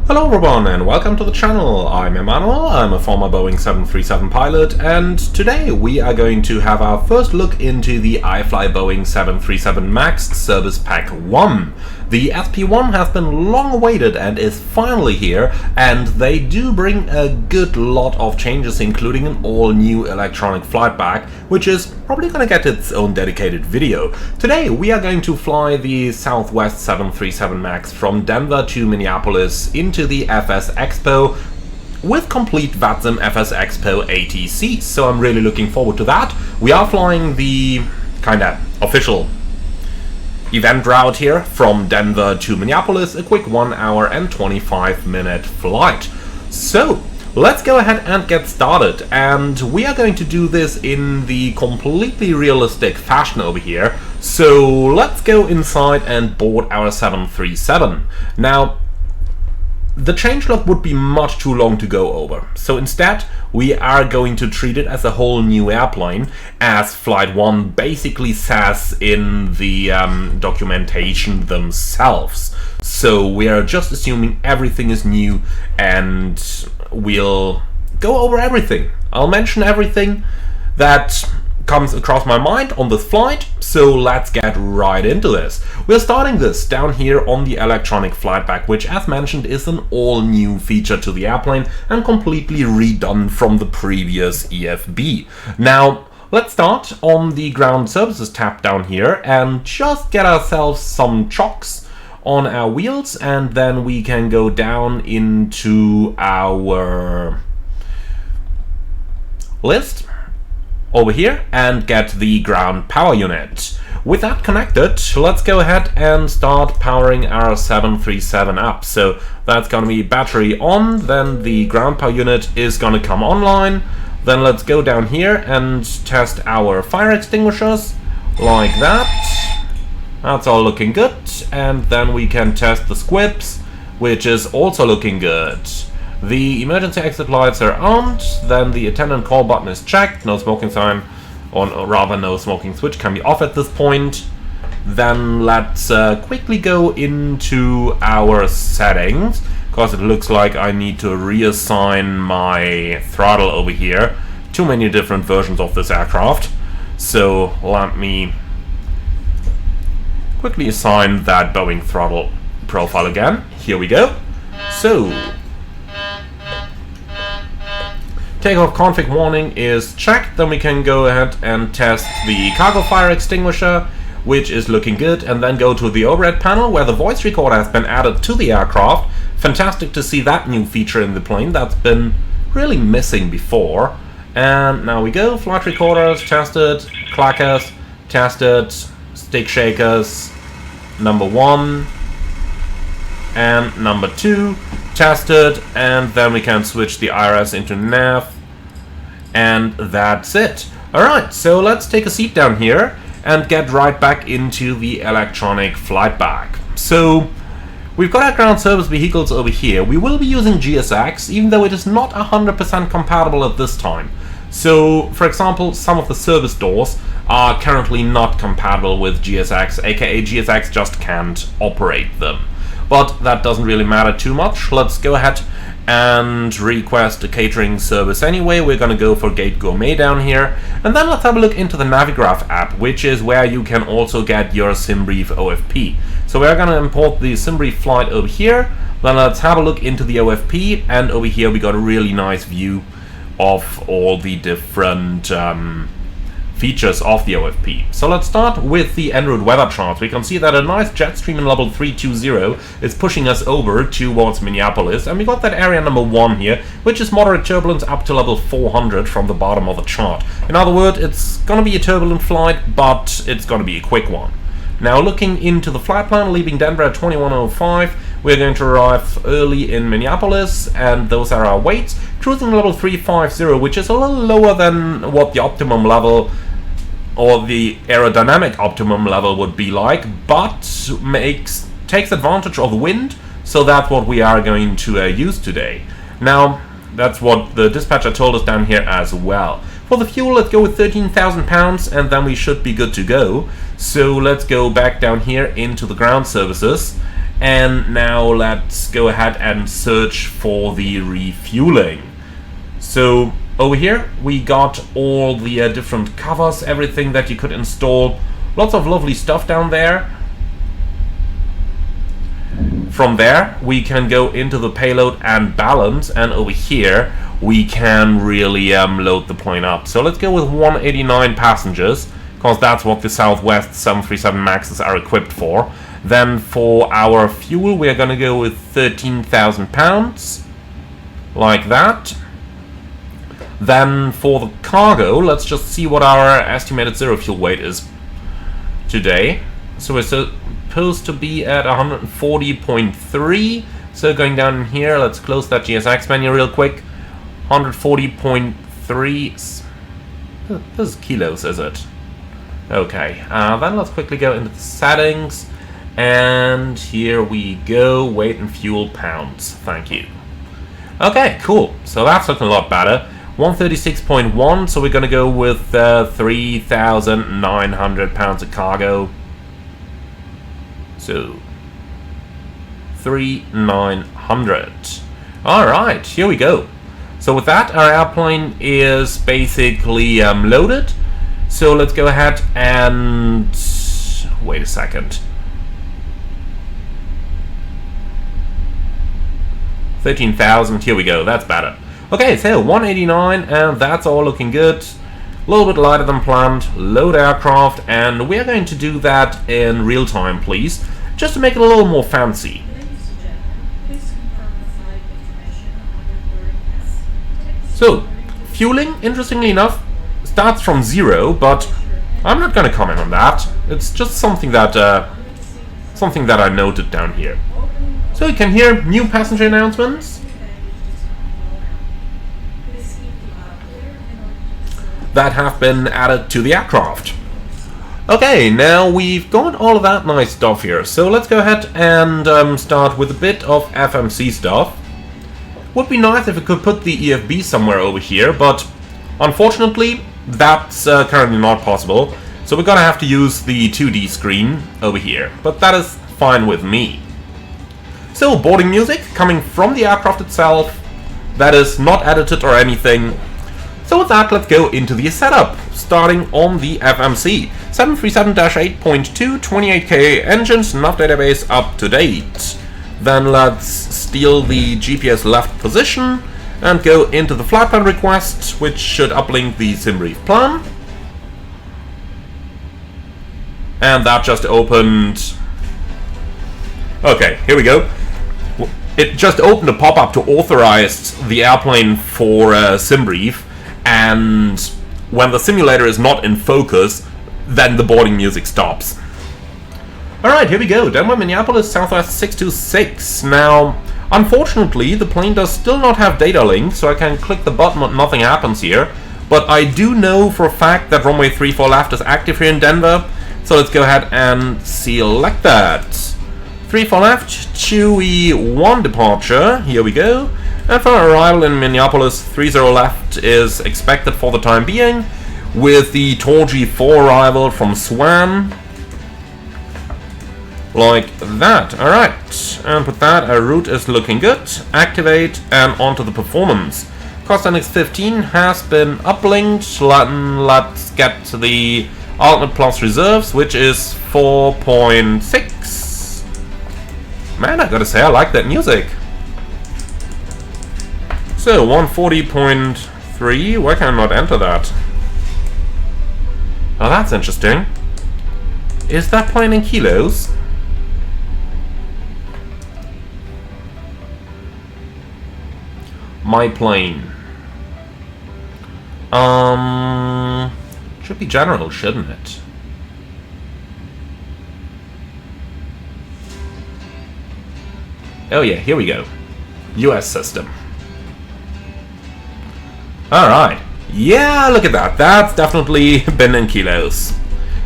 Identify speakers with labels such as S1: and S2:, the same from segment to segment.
S1: Hello everyone and welcome to the channel. I'm Emmanuel, I'm a former Boeing 737 pilot, and today we are going to have our first look into the iFly Boeing 737 MAX Service Pack 1. The SP1 has been long awaited and is finally here, and they do bring a good lot of changes, including an all-new electronic flight bag, which is probably going to get its own dedicated video. Today we are going to fly the Southwest 737 MAX from Denver to Minneapolis into the FS Expo with complete VATSIM FS Expo ATC, so I'm really looking forward to that. We are flying the kinda official event route here from Denver to Minneapolis, a quick 1 hour and 25-minute flight. So let's go ahead and get started, and we are going to do this in the completely realistic fashion over here. So let's go inside and board our 737. Now, the changelog would be much too long to go over, so instead we are going to treat it as a whole new airplane, as Flight 1 basically says in the documentation themselves. So we are just assuming everything is new, and we'll go over everything. I'll mention everything that comes across my mind on this flight, so let's get right into this. We're starting this down here on the electronic flight bag, which as mentioned is an all-new feature to the airplane and completely redone from the previous EFB. Now let's start on the ground services tab down here and just get ourselves some chocks on our wheels, and then we can go down into our list over here and get the ground power unit. With that connected, let's go ahead and start powering our 737 up. So that's going to be battery on, then the ground power unit is going to come online. Then let's go down here and test our fire extinguishers like that. That's all looking good, and then we can test the squibs, which is also looking good. The emergency exit lights are armed, then the attendant call button is checked, no smoking sign, or rather no smoking switch can be off at this point. Then let's quickly go into our settings, because it looks like I need to reassign my throttle over here. Too many different versions of this aircraft. So let me quickly assign that Boeing throttle profile again. Here we go. So takeoff config warning is checked, then we can go ahead and test the cargo fire extinguisher, which is looking good, and then go to the overhead panel where the voice recorder has been added to the aircraft. Fantastic to see that new feature in the plane that's been really missing before. And now we go, flight recorders tested, clackers tested, stick shakers number 1 and number 2 tested, and then we can switch the IRS into nav. And that's it. Alright, so let's take a seat down here and get right back into the electronic flight bag. So we've got our ground service vehicles over here. We will be using GSX, even though it is not 100% compatible at this time. So, for example, some of the service doors are currently not compatible with GSX, aka GSX just can't operate them. But that doesn't really matter too much. Let's go ahead and request a catering service anyway. We're gonna go for Gate Gourmet down here, and then let's have a look into the Navigraph app, which is where you can also get your SimBrief OFP. So we're gonna import the SimBrief flight over here, then let's have a look into the OFP, and over here we got a really nice view of all the different features of the OFP. So let's start with the en route weather charts. We can see that a nice jet stream in level 320 is pushing us over towards Minneapolis, and we got that area number 1 here, which is moderate turbulence up to level 400 from the bottom of the chart. In other words, it's gonna be a turbulent flight, but it's gonna be a quick one. Now looking into the flight plan, leaving Denver at 21:05, we're going to arrive early in Minneapolis, and those are our weights. Cruising level 350, which is a little lower than what the optimum level or the aerodynamic optimum level would be like, but takes advantage of the wind, so that's what we are going to use today. Now, that's what the dispatcher told us down here as well. For the fuel, let's go with 13,000 pounds, and then we should be good to go. So let's go back down here into the ground services, And now let's go ahead and search for the refueling. So over here we got all the different covers, everything that you could install. Lots of lovely stuff down there. From there we can go into the payload and balance, and over here we can really load the plane up. So let's go with 189 passengers, because that's what the Southwest 737 Maxes are equipped for. Then for our fuel we're gonna go with 13,000 pounds, like that. Then for the cargo, let's just see what our estimated zero fuel weight is today. So we're supposed to be at 140.3. So going down in here, let's close that GSX menu real quick. 140.3. This is kilos, is it? Okay, then let's quickly go into the settings. And here we go, weight and fuel pounds. Thank you. Okay, cool. So that's looking a lot better. 136.1, so we're going to go with 3,900 pounds of cargo. So 3,900. Alright, here we go. So with that, our airplane is basically loaded. So let's go ahead and wait a second. 13,000, here we go, that's better. Okay, so 189, and that's all looking good. A little bit lighter than planned. Load aircraft, and we're going to do that in real time, please, just to make it a little more fancy. So, fueling, interestingly enough, starts from 0, but I'm not going to comment on that. It's just something that I noted down here. So you can hear new passenger announcements that have been added to the aircraft. Okay, now we've got all of that nice stuff here, so let's go ahead and start with a bit of FMC stuff. Would be nice if we could put the EFB somewhere over here, but unfortunately that's currently not possible, so we're gonna have to use the 2D screen over here, but that is fine with me. So, boarding music coming from the aircraft itself, that is not edited or anything. So with that, let's go into the setup, starting on the FMC. 737-8.2, 28K engines, nav database up to date. Then let's steal the GPS left position and go into the flight plan request, which should uplink the SimBrief plan. And that just opened. Okay, here we go. It just opened a pop-up to authorize the airplane for SimBrief, and when the simulator is not in focus, then the boarding music stops. Alright, here we go. Denver, Minneapolis, Southwest 626. Now, unfortunately, the plane does still not have data link, so I can click the button and nothing happens here. But I do know for a fact that runway 34 left is active here in Denver, so let's go ahead and select that. 34 left, Chewy 1 departure, here we go. And for arrival in Minneapolis, 30 left is expected for the time being, with the Torgy 4 arrival from Swan. Like that, alright. And with that, our route is looking good. Activate and onto the performance. Cosmetics 15 has been uplinked. Let's get to the Ultimate Plus reserves, which is 4.6. Man, I gotta say, I like that music. So, 140.3, why can I not enter that? Oh, that's interesting. Is that plane in kilos? My plane. Should be general, shouldn't it? Oh yeah, here we go. US system. Alright. Yeah, look at that. That's definitely been in kilos.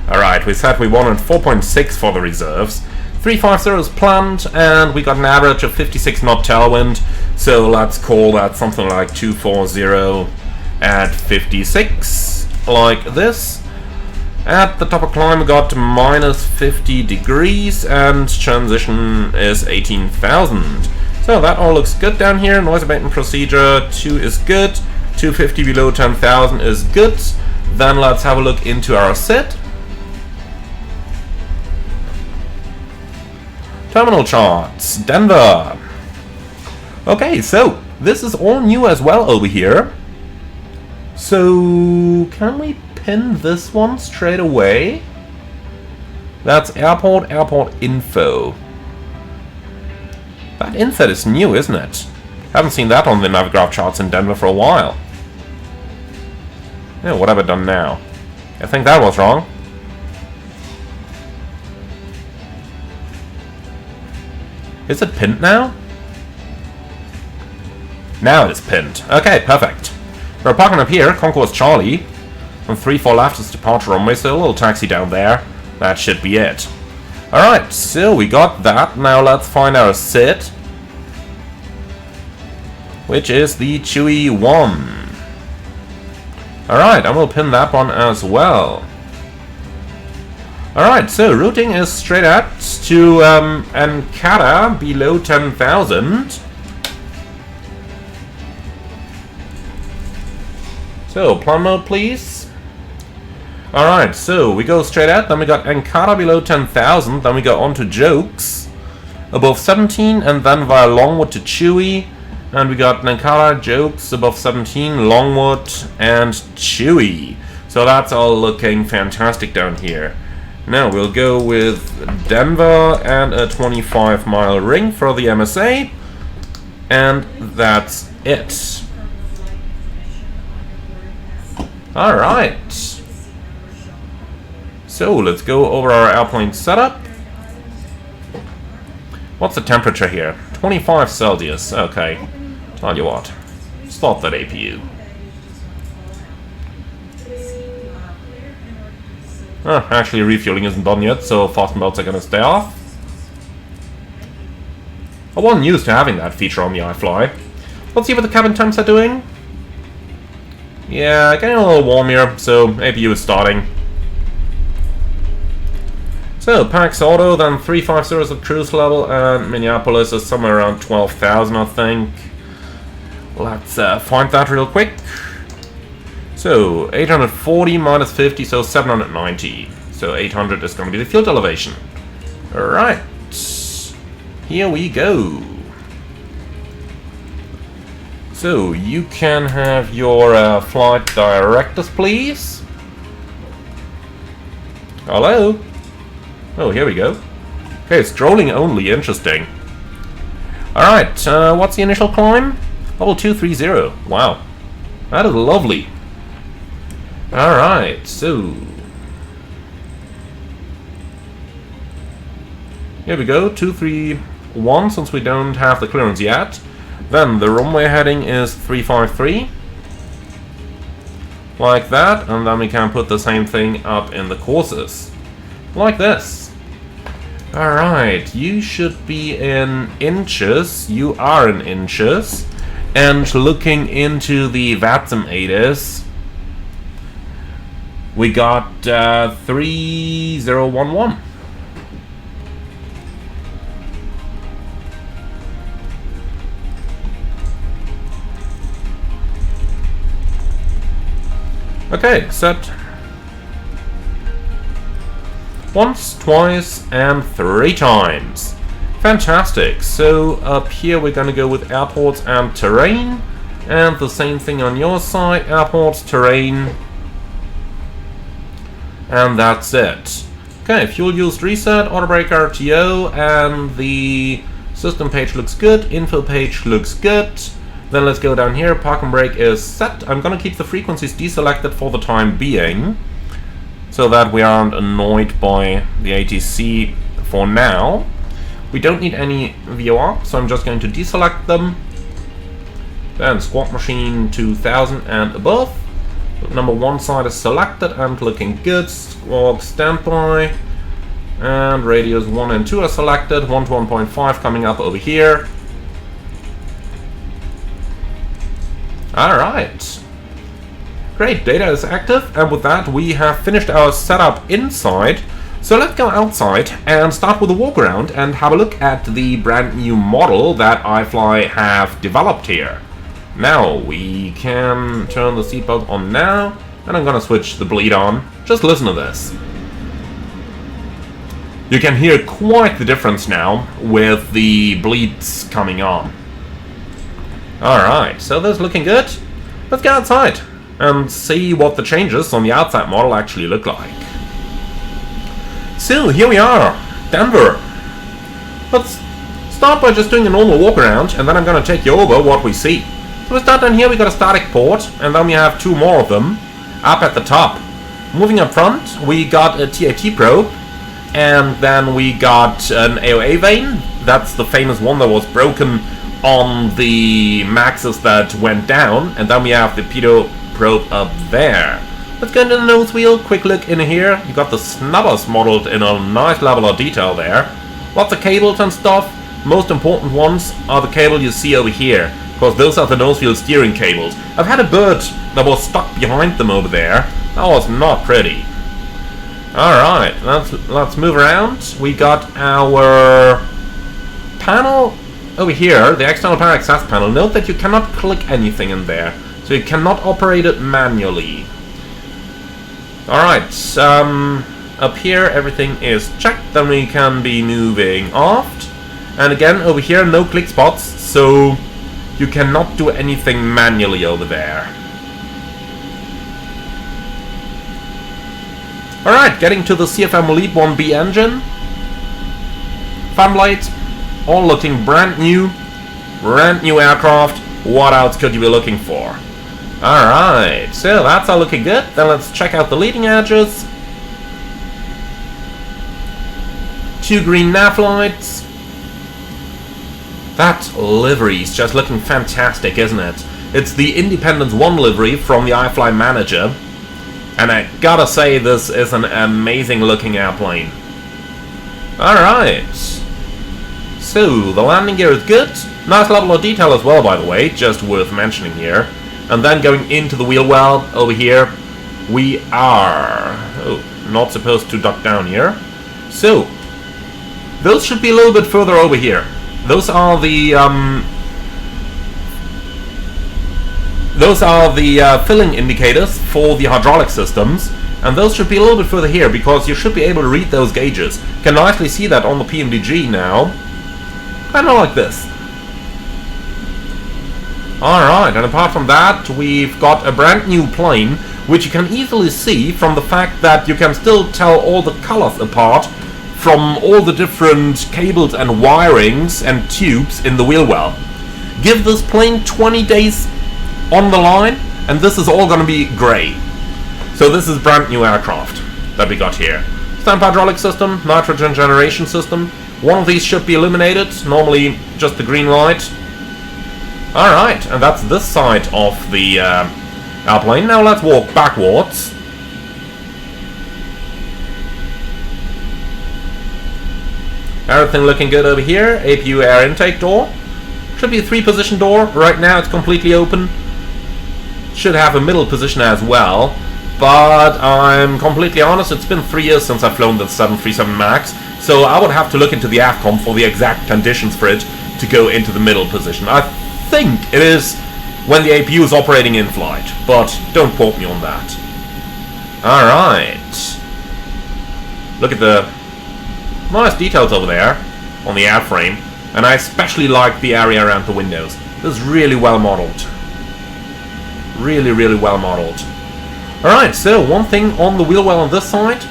S1: Alright, we said we wanted 4.6 for the reserves. 350 is planned, and we got an average of 56 knot tailwind. So let's call that something like 240 at 56, like this. At the top of climb we got minus 50 degrees and transition is 18,000. So that all looks good down here. Noise abatement procedure 2 is good. 250 below 10,000 is good. Then let's have a look into our SID. Terminal charts, Denver. Okay, so this is all new as well over here. So can we pin this one straight away? That's airport info. That inset is new, isn't it? Haven't seen that on the Navigraph charts in Denver for a while. Yeah, what have I done now? I think that was wrong. Is it pinned now? Now it is pinned. Okay, perfect. We're parking up here, Concourse Charlie. On 3-4 left is departure runway, so a little taxi down there. That should be it. Alright, so we got that. Now let's find our SID, which is the Chewy 1. Alright, and we'll pin that one as well. Alright, so routing is straight out to Ankara below 10,000. So, plan mode please. Alright, so we go straight out, then we got Ankara below 10,000, then we go on to Jokes above 17, and then via Longwood to Chewy. And we got Ankara, Jokes above 17, Longwood, and Chewy. So that's all looking fantastic down here. Now we'll go with Denver and a 25-mile ring for the MSA. And that's it. Alright. So let's go over our airplane setup. What's the temperature here? 25 Celsius. Okay. Tell you what. Start that APU. Actually, refueling isn't done yet, so fasten belts are gonna stay off. I wasn't used to having that feature on the iFly. Let's see what the cabin temps are doing. Yeah, getting a little warm here, so APU is starting. So, Pax Auto, then 350 is the cruise level, and Minneapolis is somewhere around 12,000, I think. Let's find that real quick. So, 840 minus 50, so 790. So, 800 is going to be the field elevation. Alright. Here we go. So, you can have your flight directors, please. Hello? Oh, here we go. Okay, strolling only, interesting. Alright, what's the initial climb? Level 230. Wow. That is lovely. Alright, so... here we go, 231, since we don't have the clearance yet. Then the runway heading is 353. Like that, and then we can put the same thing up in the courses. Like this. Alright, you should be in inches. You are in inches. And looking into the VATSIM ADIS, we got 3011. Okay, set. Once, twice, and 3 times. Fantastic. So up here we're going to go with airports and terrain. And the same thing on your side, airports, terrain. And that's it. Okay, fuel used reset, auto brake RTO, and the system page looks good, info page looks good. Then let's go down here, park and brake is set. I'm going to keep the frequencies deselected for the time being, so that we aren't annoyed by the ATC for now. We don't need any VOR, so I'm just going to deselect them. Then squawk machine 2000 and above. Number 1 side is selected and looking good. Squawk standby. And radios 1 and 2 are selected. 1 to 1.5 coming up over here. Alright. Great, data is active, and with that we have finished our setup inside. So let's go outside and start with a walk around and have a look at the brand new model that iFly have developed here. Now we can turn the seatbelt on now, and I'm gonna switch the bleed on. Just listen to this. You can hear quite the difference now with the bleeds coming on. Alright, so that's looking good. Let's get outside and see what the changes on the outside model actually look like. So, here we are, Denver. Let's start by just doing a normal walk around, and then I'm gonna take you over what we see. So we start down here, we got a static port, and then we have two more of them up at the top. Moving up front, we got a TAT probe, and then we got an AOA vein. That's the famous one that was broken on the Maxes that went down, and then we have the pitot probe up there. Let's go into the nose wheel, quick look in here. You got the snubbers modeled in a nice level of detail there. Lots of cables and stuff. Most important ones are the cable you see over here, because those are the nose wheel steering cables. I've had a bird that was stuck behind them over there. That was not pretty. Alright, let's move around. We got our panel over here, the external power access panel. Note that you cannot click anything in there, so you cannot operate it manually. Alright, up here everything is checked, then we can be moving aft. And again, over here, no click spots, so you cannot do anything manually over there. Alright, getting to the CFM Elite 1B engine. Fan blades, all looking brand new aircraft. What else could you be looking for? Alright, so that's all looking good. Then let's check out the leading edges. Two green nav lights. That livery is just looking fantastic, isn't it? It's the Independence 1 livery from the iFly Manager. And I gotta say, this is an amazing looking airplane. Alright. So, the landing gear is good. Nice level of detail as well, by the way, just worth mentioning here. And then going into the wheel well over here, we are not supposed to duck down here. So, those should be a little bit further over here. Those are the filling indicators for the hydraulic systems, and those should be a little bit further here because you should be able to read those gauges. You can nicely see that on the PMDG now, kind of like this. Alright, and apart from that, we've got a brand new plane, which you can easily see from the fact that you can still tell all the colors apart from all the different cables and wirings and tubes in the wheel well. Give this plane 20 days on the line, and this is all going to be grey. So this is brand new aircraft that we got here. Standard hydraulic system, nitrogen generation system. One of these should be illuminated, normally just the green light. Alright, and that's this side of the airplane. Now let's walk backwards. Everything looking good over here. APU air intake door. Should be a 3-position door. Right now it's completely open. Should have a middle position as well. But I'm completely honest, it's been 3 years since I've flown the 737 MAX. So I would have to look into the AFCOM for the exact conditions for it to go into the middle position. I think it is when the APU is operating in flight, but don't quote me on that. Alright. Look at the nice details over there on the airframe, and I especially like the area around the windows. This is really well modeled. Really, really well modeled. Alright, so one thing on the wheel well on this side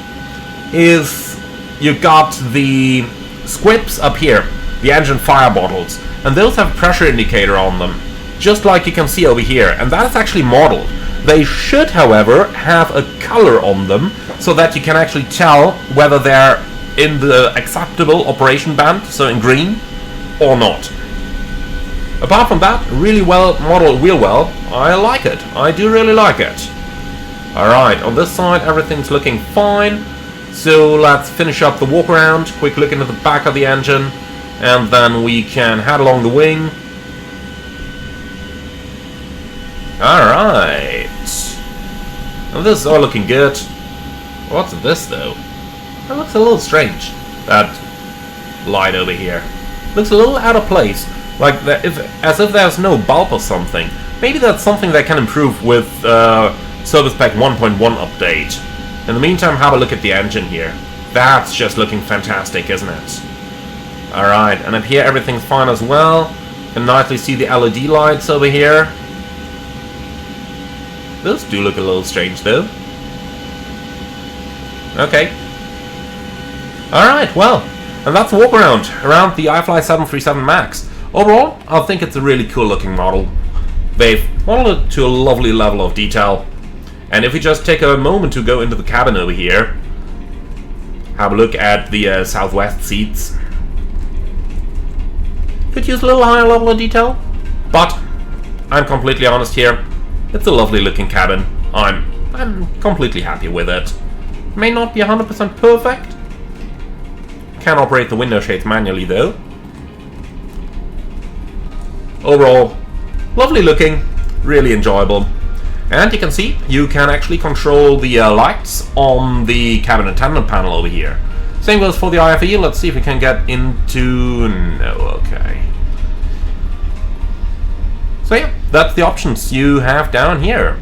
S1: is you got the squibs up here, the engine fire bottles, and those have a pressure indicator on them, just like you can see over here, and that is actually modeled. They should, however, have a color on them so that you can actually tell whether they're in the acceptable operation band, so in green, or not. Apart from that, really well modeled wheel well. I like it. I do really like it. Alright, on this side everything's looking fine. So let's finish up the walk around, quick look into the back of the engine, and then we can head along the wing. Alright. And this is all looking good. What's this though? That looks a little strange. That light over here. Looks a little out of place. Like as if there's no bulb or something. Maybe that's something they can improve with Service Pack 1.1 update. In the meantime, have a look at the engine here. That's just looking fantastic, isn't it? Alright, and up here everything's fine as well. You can nicely see the LED lights over here. Those do look a little strange though. Okay. Alright, well, and that's a walk around the iFly 737 MAX. Overall, I think it's a really cool looking model. They've modeled it to a lovely level of detail. And if we just take a moment to go into the cabin over here, have a look at the Southwest seats. Could use a little higher level of detail, but I'm completely honest here. It's a lovely looking cabin. I'm completely happy with it. May not be 100% perfect. Can operate the window shades manually though. Overall, lovely looking, really enjoyable. And you can see, you can actually control the lights on the cabin attendant panel over here. Same goes for the IFE. Let's see if we can get into... No, okay. So yeah, that's the options you have down here.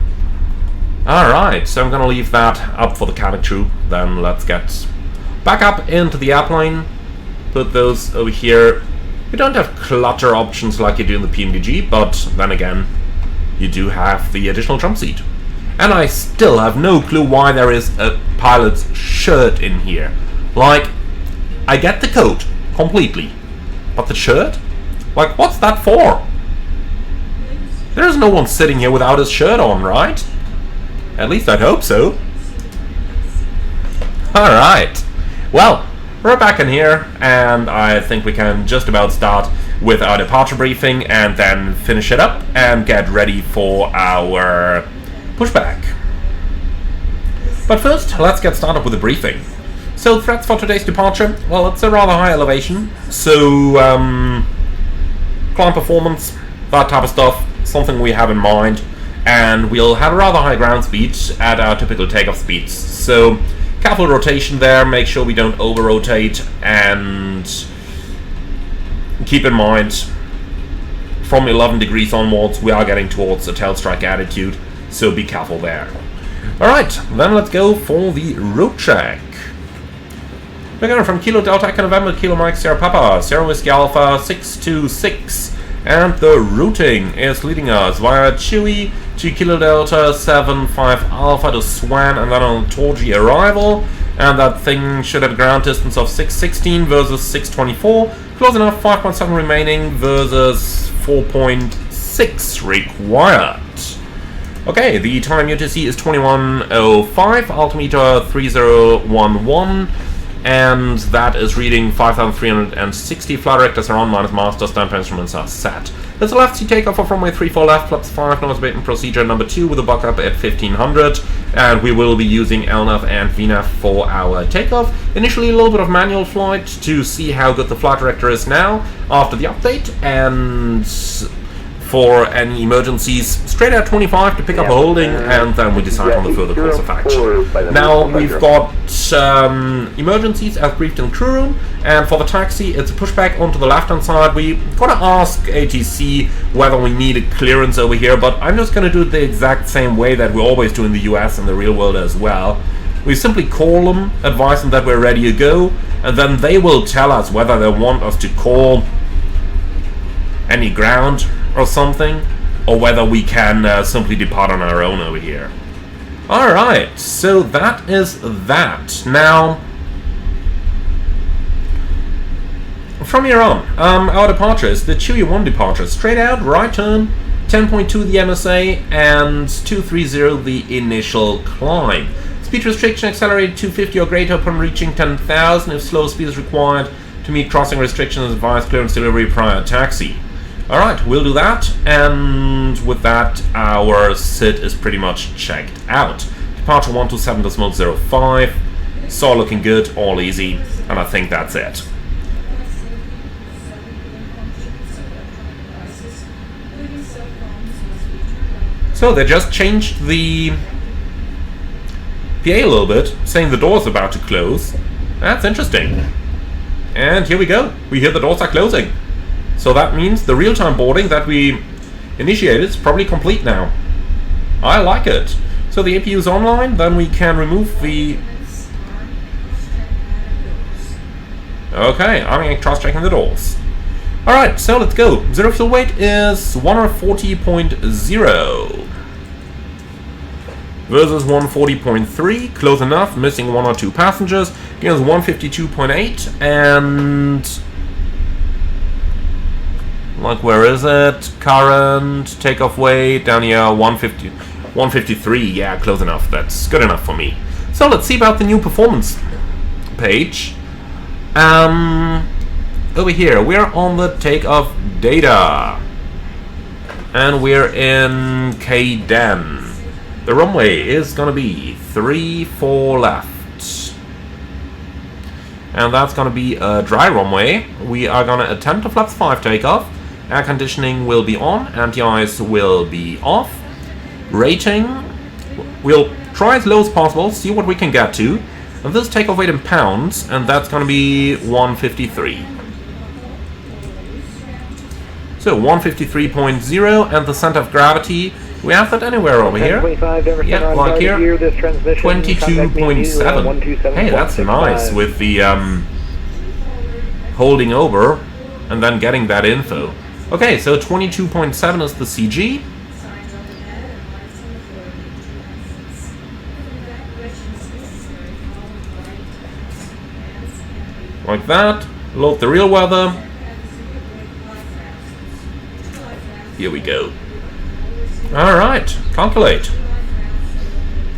S1: Alright, so I'm gonna leave that up for the cabin crew. Then let's get back up into the airplane. Put those over here. We don't have clutter options like you do in the PMDG, but then again, you do have the additional drum seat. And I still have no clue why there is a pilot's shirt in here. Like, I get the coat completely, but the shirt? Like, what's that for? There's no one sitting here without his shirt on, right? At least I'd hope so. Alright. Well, we're back in here, and I think we can just about start with our departure briefing and then finish it up and get ready for our pushback. But first, let's get started with the briefing. So, threats for today's departure, well, it's a rather high elevation, so climb performance, that type of stuff, something we have in mind, and we'll have a rather high ground speed at our typical takeoff speeds. So, careful rotation there, make sure we don't over-rotate, and keep in mind, from 11 degrees onwards, we are getting towards a tail strike attitude, so be careful there. Alright, then let's go for the route check. We're going from Kilo Delta Echo November, Kilo Mike Sierra Papa, Sierra Whiskey Alpha 626, and the routing is leading us via Chewy to Kilo Delta 75 Alpha to Swan, and then on Torgy arrival, and that thing should have a ground distance of 616 versus 624, close enough, 5.7 remaining versus 4.6 required. Okay, the time UTC is 21:05, altimeter 3011, and that is reading 5,360. Flight directors are on, minus master, stamp instruments are set. There's a left seat takeoff of runway 34 left, flaps 5, nose abatement procedure number 2 with a buck up at 1500, and we will be using LNAV and VNAV for our takeoff. Initially a little bit of manual flight to see how good the flight director is now after the update, and for any emergencies, straight at 25 to pick up a holding, and then we decide on the further course of action. Now we've got emergencies as briefed in crew room, and for the taxi it's a pushback onto the left hand side. We gotta ask ATC whether we need a clearance over here, but I'm just gonna do it the exact same way that we always do in the US and the real world as well. We simply call them, advise them that we're ready to go, and then they will tell us whether they want us to call any ground or something, or whether we can simply depart on our own over here. Alright, so that is that. Now, from here on, our departure is the Chewy 1 departure. Straight out, right turn, 10.2 the MSA, and 230 the initial climb. Speed restriction accelerated 250 or greater upon reaching 10,000 if slow speed is required to meet crossing restrictions. Advise clearance delivery prior taxi. Alright, we'll do that, and with that our SID is pretty much checked out. Departure 127.05, saw looking good, all easy, and I think that's it. So they just changed the PA a little bit, saying the door's about to close. That's interesting. And here we go. We hear the doors are closing. So that means the real-time boarding that we initiated is probably complete now. I like it. So the APU is online, then we can remove the... Okay, I'm cross-checking the doors. Alright, so let's go. Zero fuel weight is 140.0 versus 140.3, close enough, missing 1 or 2 passengers, gives 152.8, and... like, where is it? Current, takeoff weight, down here, 153, yeah, close enough, that's good enough for me. So let's see about the new performance page. Over here, we're on the takeoff data, and we're in KDEN. The runway is gonna be 3-4 left, and that's gonna be a dry runway. We are gonna attempt a flaps 5 takeoff. Air conditioning will be on, anti-ice will be off. Rating, we'll try as low as possible, see what we can get to. And this takeoff weight in pounds, and that's gonna be 153. So 153.0, and the center of gravity, we have that anywhere over here. Yeah, like here, 22.7. Hey, that's nice with the holding over and then getting that info. Okay, so 22.7 is the CG. Like that. Load the real weather. Here we go. Alright, calculate.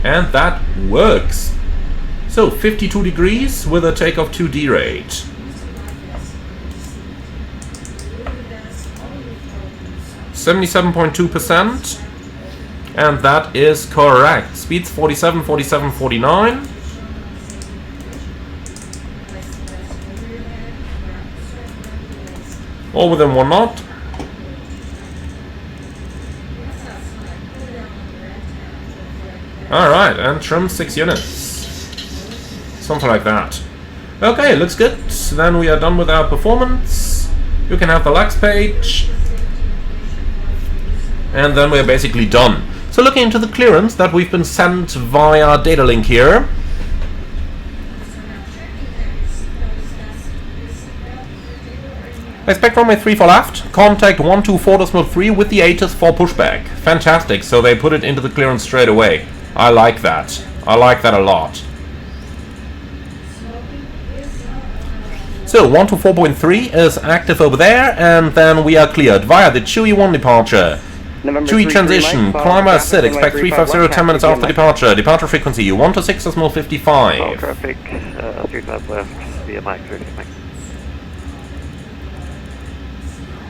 S1: And that works. So 52 degrees with a takeoff 2D rate. %, and that is correct. Speeds 47, 47, 49. All within 1 knot. Alright, and trim 6 units. Something like that. Okay, looks good. Then we are done with our performance. You can have the lax page. And then we're basically done. So looking into the clearance that we've been sent via data link here. Expect runway 3 for left, contact 124.3 with the ATIS for pushback. Fantastic, so they put it into the clearance straight away. I like that. I like that a lot. So 124.3 is active over there, and then we are cleared via the Chewy 1 departure. Chewy transition, climber sit, expect 350 10 minutes after departure. Departure frequency 126.55. 55.
S2: Traffic, 35 left, via Mike 30.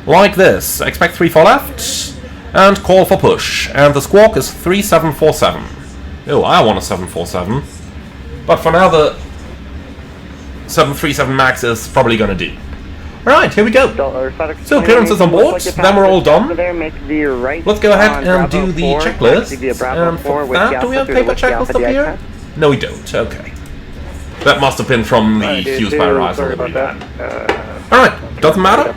S1: Like this, expect 3 for left, and call for push. And the squawk is 3747. Oh, I want a 747. But for now, the 737 MAX is probably gonna do. Alright, here we go. So clearance is on board, then we're all done. Let's go ahead and do the checklist. And for that, do we have a paper checklist up here? No, we don't. Okay. That must have been from the fuse by Ryzen. Alright, doesn't matter.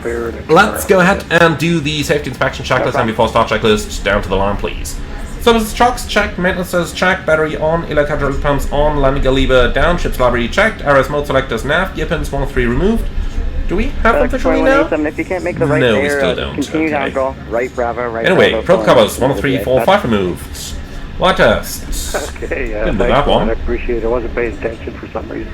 S1: Let's go ahead and do the safety inspection checklist, and before start checklist, down to the line, please. Services checks checked, maintenance checked, battery on, electrical pumps on, landing gear lever down, ship's library checked, RS mode selectors nav, gear pins 1 3 removed. Do we have them visually now?
S2: If you can't make the right
S1: no,
S2: there,
S1: we still don't.
S2: Continue
S1: okay.
S2: down, right Bravo, right
S1: anyway,
S2: Bravo,
S1: probe covers 1 3 4 5 removed. Light tests.
S3: Okay,
S1: didn't do that one.
S3: I appreciate it. I wasn't paying attention for some reason.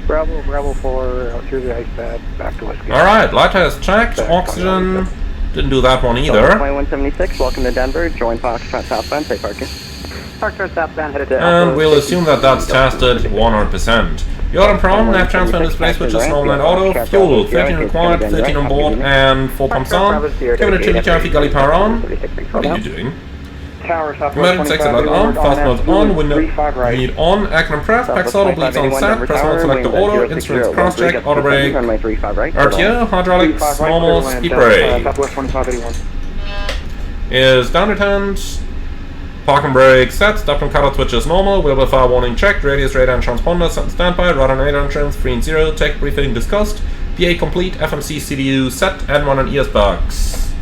S3: Bravo 4, out through the ice pad, back to Westgate.
S1: Alright, light test checked, oxygen. Didn't do that one either.
S2: 2176, welcome to Denver, join Foxtrot southbound, safe parking.
S3: Foxtrot southbound, headed to
S1: And we'll assume that that's tested 100%. You're on prom, nav transfer display switches, normal and auto, fuel, 13 required, 13 on board, and 4 pumps on. Cabin chili taffy gully power on. What are you doing? Emergency exit light on, fast mode on, window read on, action press, pack auto bleeds on set, press mode select the auto, instruments cross check, auto brake, RTO, hydraulics, normal, speed brake. Is down returned, Parking brake set, stop and cutout switch as normal, wheel fire warning checked, radius, radar and transponder set and standby, radar and radar trims 3 and 0, tech briefing discussed, PA complete, FMC CDU set, and run an ES box.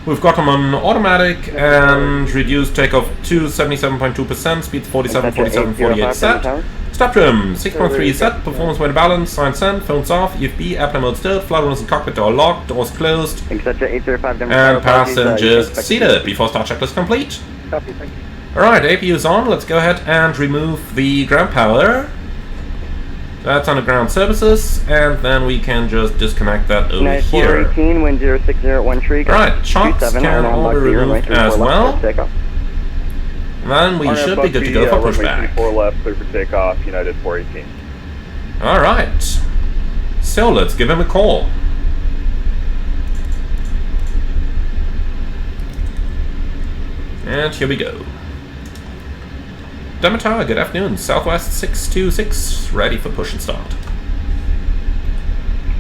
S1: We've got them on automatic and reduced takeoff to 77.2%, speed 47, 47, 48 set. Stop trim, 6.3 set, performance weight balance, sign send, phones off, EFB, airplane mode still, flight runners and cockpit door locked, doors closed, and passengers seated before start checklist complete. Alright, APU is on, let's go ahead and remove the ground power. That's under ground services, and then we can just disconnect that over here.
S2: Wind 0601 tree.
S1: Alright, chocks can all be removed as well. Then we should be good to go for pushback.
S4: 4 left, clear for takeoff, United 418.
S1: Alright, so let's give him a call. And here we go. Denver Tower, good afternoon. Southwest 626, ready for push and start.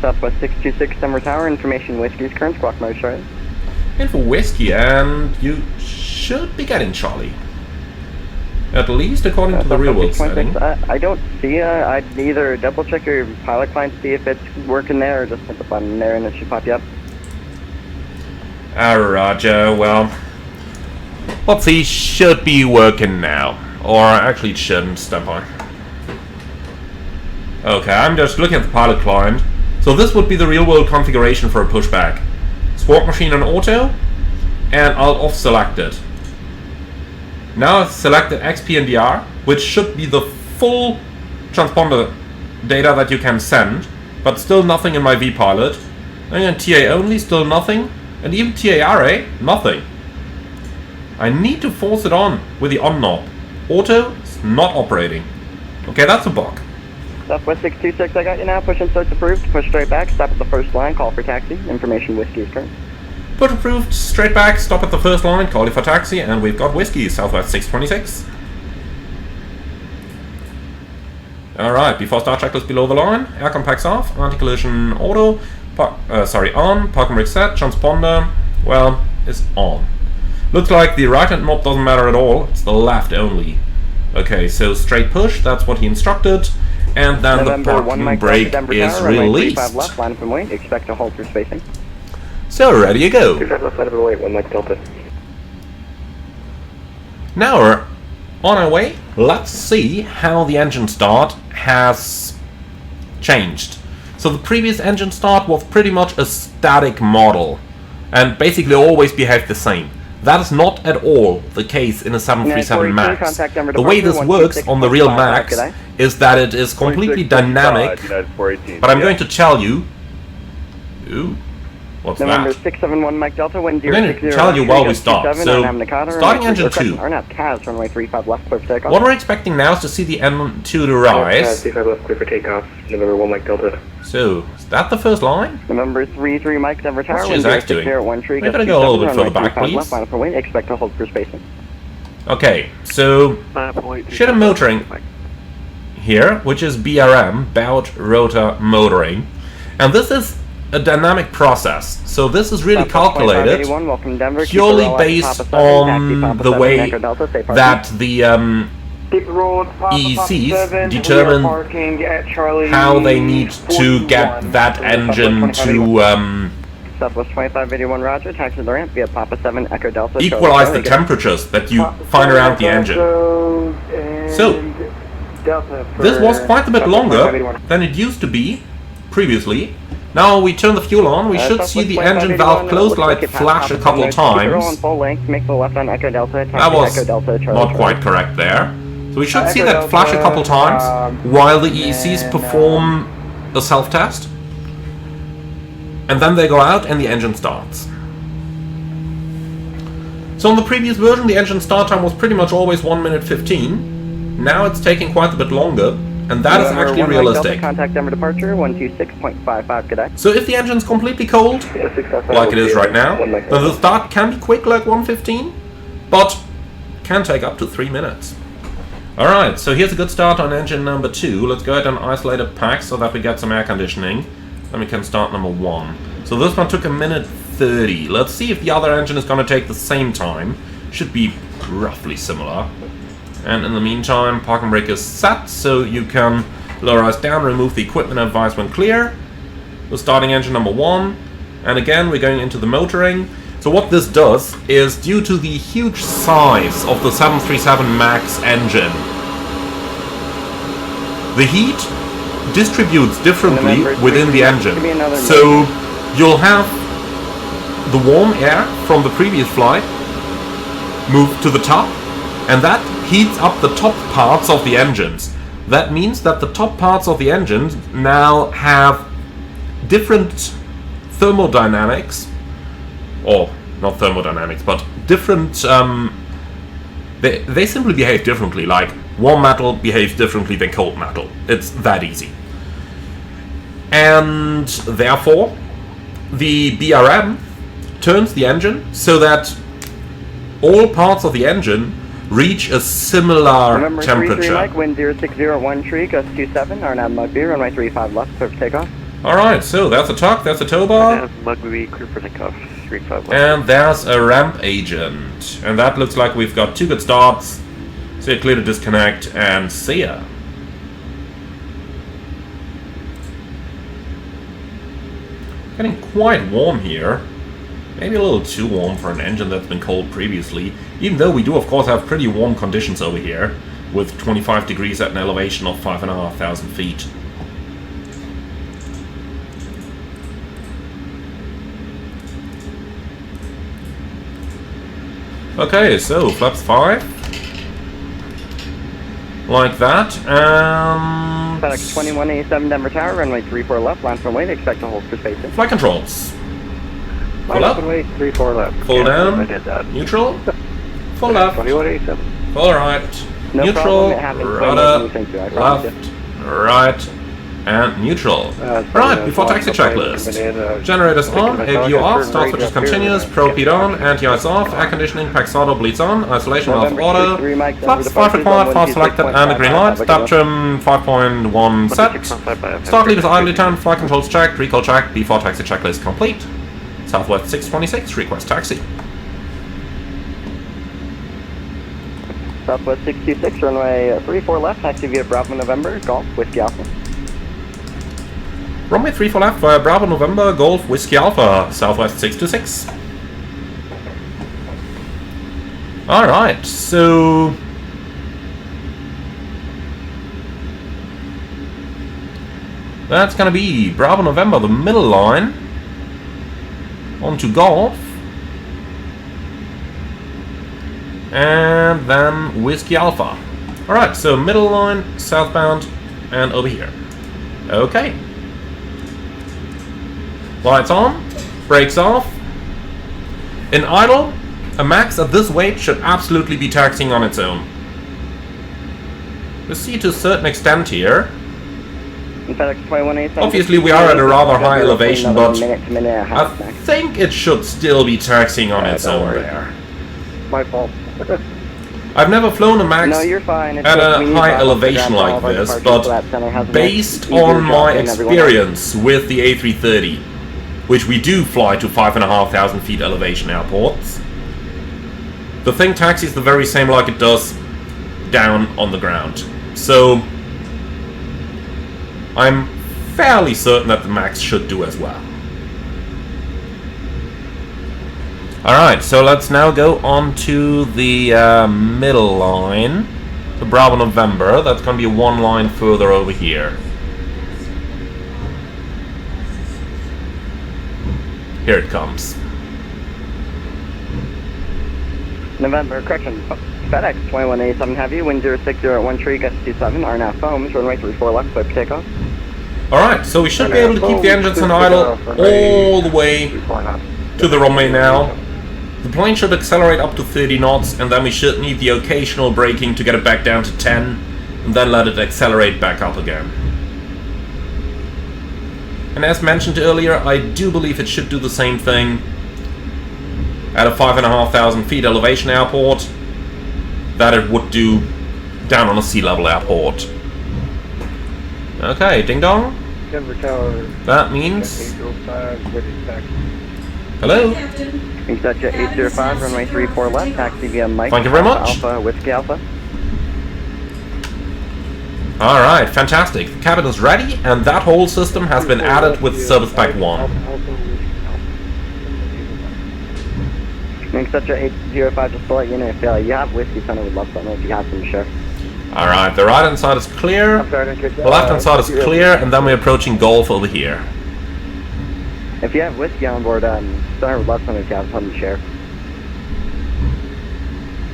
S2: Southwest 626, Denver Tower, information Whiskey's current squawk mode, Charlie.
S1: In for Whiskey, and you should be getting Charlie. At least according to the real world setting.
S2: I don't see I'd either double check your pilot client to see if it's working there, or just hit the button there and it should pop you up.
S1: Roger, well, let's see, should be working now. Or actually it shouldn't, step by. Okay, I'm just looking at the pilot client. So this would be the real world configuration for a pushback. Squawk machine on auto, and I'll off select it. Now I've selected XP and DR, which should be the full transponder data that you can send, but still nothing in my vPilot. And then TA only, still nothing, and even TARA, nothing. I need to force it on with the on knob. Auto is not operating. Okay, that's a bug.
S2: Southwest 626, I got you now. Push and start's approved. Push straight back. Stop at the first line. Call for taxi. Information Whiskey is current.
S1: Push approved. Straight back. Stop at the first line. Call you for taxi. And we've got Whiskey. Southwest 626. Alright, before start checklist below the line. Air compacts off. Anti-collision auto. On. Parking brake set. Transponder, well, is on. Looks like the right hand knob doesn't matter at all. It's the left only. Okay, so straight push. That's what he instructed. And then
S2: November,
S1: the parking brake is released.
S2: Left, line from wait. Expect to hold for spacing.
S1: So ready to go.
S3: 25 left, line from wait, 1 Mike Delta.
S1: Now we're on our way. Let's see how the engine start has changed. So the previous engine start was pretty much a static model and basically always behaved the same. That is not at all the case in a 737 MAX. The way this works on the real MAX is that it is completely dynamic, but I'm going to tell you... Ooh, what's
S2: November
S1: that?
S2: 671 Mike Delta,
S1: I'm going to tell you while we start. So, starting engine 2. What we're expecting now is to see the M2 to rise.
S3: 25 left, clear for takeoff. November 1 Mike Delta.
S1: So, is that the first line?
S2: November 33 Mike Denver Tower.
S1: What's Zach doing? We better go a little bit further back, please.
S2: Left line for wait. Expect to hold for spacing.
S1: Okay, so should have motoring here, which is BRM, bout rotor motoring, and this is a dynamic process. So this is really calculated purely based on the way that the EECs determine how they need to get that engine to
S2: Southwest 2581 Roger, taxi to the ramp via Papa 7 Echo Delta.
S1: Equalize the temperatures that you find around the engine. So, this was quite a bit longer than it used to be previously. Now we turn the fuel on, we should see the engine valve close light flash a couple times. That was not quite correct there. So we should see that flash a couple times while the EECs perform a self-test. And then they go out and the engine starts. So in the previous version the engine start time was pretty much always 1 minute 15. Now it's taking quite a bit longer, and that is actually realistic.
S2: Contact Denver departure 126.55 today.
S1: So if the engine's completely cold, like it is right now, then the start can be quick like 1:15, but can take up to 3 minutes. Alright, so here's a good start on engine number 2. Let's go ahead and isolate a pack so that we get some air conditioning. Then we can start number 1. So this one took 1 minute A330. Let's see if the other engine is going to take the same time. Should be roughly similar. And in the meantime, parking brake is set, so you can lower us down, remove the equipment advice when clear. We're starting engine number 1. And again, we're going into the motoring. So what this does is, due to the huge size of the 737 MAX engine, the heat distributes differently within the engine. So you'll have the warm air from the previous flight move to the top, and that heats up the top parts of the engines. That means that the top parts of the engines now have different thermodynamics, or not thermodynamics, but different, they simply behave differently. Like, warm metal behaves differently than cold metal. It's that easy. And therefore, the BRM turns the engine so that all parts of the engine reach a similar
S2: November
S1: temperature.
S2: 33 Mike, wind 0601 tree, gust 27, RNAV Mugby, runway 35 left, clear for takeoff.
S1: Alright, so that's a tuck, that's a tow bar.
S3: Mugby, clear for takeoff, 35 left.
S1: And there's a ramp agent. And that looks like we've got 2 good starts. So you're clear to disconnect and see ya. Getting quite warm here. Maybe a little too warm for an engine that's been cold previously. Even though we do of course have pretty warm conditions over here, with 25 degrees at an elevation of 5,500 feet. Okay, so flaps 5. Like that, and...
S2: FedEx 2187 Denver Tower, runway 34 left, land from wait, expect to hold for spacing.
S1: flight controls. Full
S3: Line
S1: up,
S3: up and wait, 34 left.
S1: full
S3: I
S1: down,
S3: did that.
S1: neutral, full left,
S3: 2187.
S1: full right,
S2: No
S1: neutral,
S2: problem, it happens way more than
S1: rudder,
S2: you think, I promise
S1: left, right, and neutral. Right, before taxi checklist. Generators on, APU off, start switches continuous, propede on, anti-ice off, air conditioning, pack auto, bleeds on, isolation valve auto, flaps 5 required, 5 selected, and a green light, stop trim 5.1 set, start leaders idly turned, flight controls checked, recall checked, before taxi checklist complete. Southwest 626, request taxi.
S2: Southwest 626, runway 34 left, taxi via Bravo November, Golf, Whiskey Alpha.
S1: Runway 34 left via Bravo November, Golf, Whiskey Alpha, Southwest 626. Alright, so... that's gonna be Bravo November, the middle line. Onto Golf. And then Whiskey Alpha. Alright, so middle line, southbound, and over here. Okay. Lights on, brakes off. In idle, a MAX at this weight should absolutely be taxiing on its own. We see to a certain extent here. Obviously we are at a rather high elevation, but I think it should still be taxiing on its own there.
S3: My fault.
S1: I've never flown a MAX
S2: No, you're fine. It's
S1: at
S2: just
S1: a
S2: we need
S1: high
S2: to have
S1: elevation
S2: all
S1: like
S2: of our
S1: this,
S2: departures to that
S1: but
S2: center has a
S1: based
S2: easier
S1: on
S2: job
S1: my
S2: than everyone else.
S1: experience with the A330, which we do fly to 5,500 feet elevation airports, the thing taxis the very same like it does down on the ground. So I'm fairly certain that the MAX should do as well. Alright, so let's now go on to the middle line, the Bravo November. That's going to be one line further over here. Here it comes.
S2: November, correction. FedEx 2187 Heavy, wind 0601 tree, gust 27, RNAV foams, runway 34 left, clear for takeoff.
S1: Alright, so we should be able to keep the engines in idle all the way to the runway now. The plane should accelerate up to 30 knots, and then we should need the occasional braking to get it back down to 10, and then let it accelerate back up again. And as mentioned earlier, I do believe it should do the same thing at a 5,500 feet elevation airport that it would do down on a sea level airport. Okay, ding dong.
S3: Denver Tower.
S1: That means Hello.
S2: Wings Jet 805, runway 34 left, taxi via Mike.
S1: Thank you very much.
S2: Alpha, Whiskey Alpha.
S1: Alright, fantastic. The cabin is ready, and that whole system has been added with Service Pack 1.
S2: Wings Jet 805, just to let you know if you have Whiskey Center, we'd love to know if you have some to share.
S1: Alright, the right hand side is clear, the left hand side is clear, and then we're approaching Golf over here.
S2: If you have Whiskey on board, Center would love to know if you have something to share.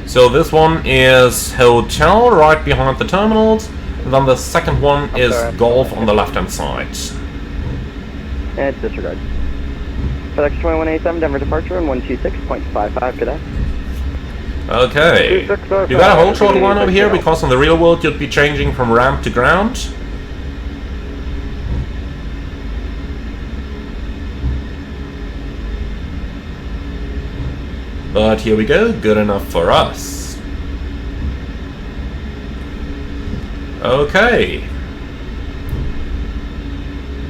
S1: So this one is Hotel right behind the terminals, and then the second one is Golf on the left hand side.
S2: And disregard. FedEx 2187, Denver departure, and 126.55, good day.
S1: Okay, you got a whole throttle line over here, because in the real world you'd be changing from ramp to ground. But here we go, good enough for us. Okay.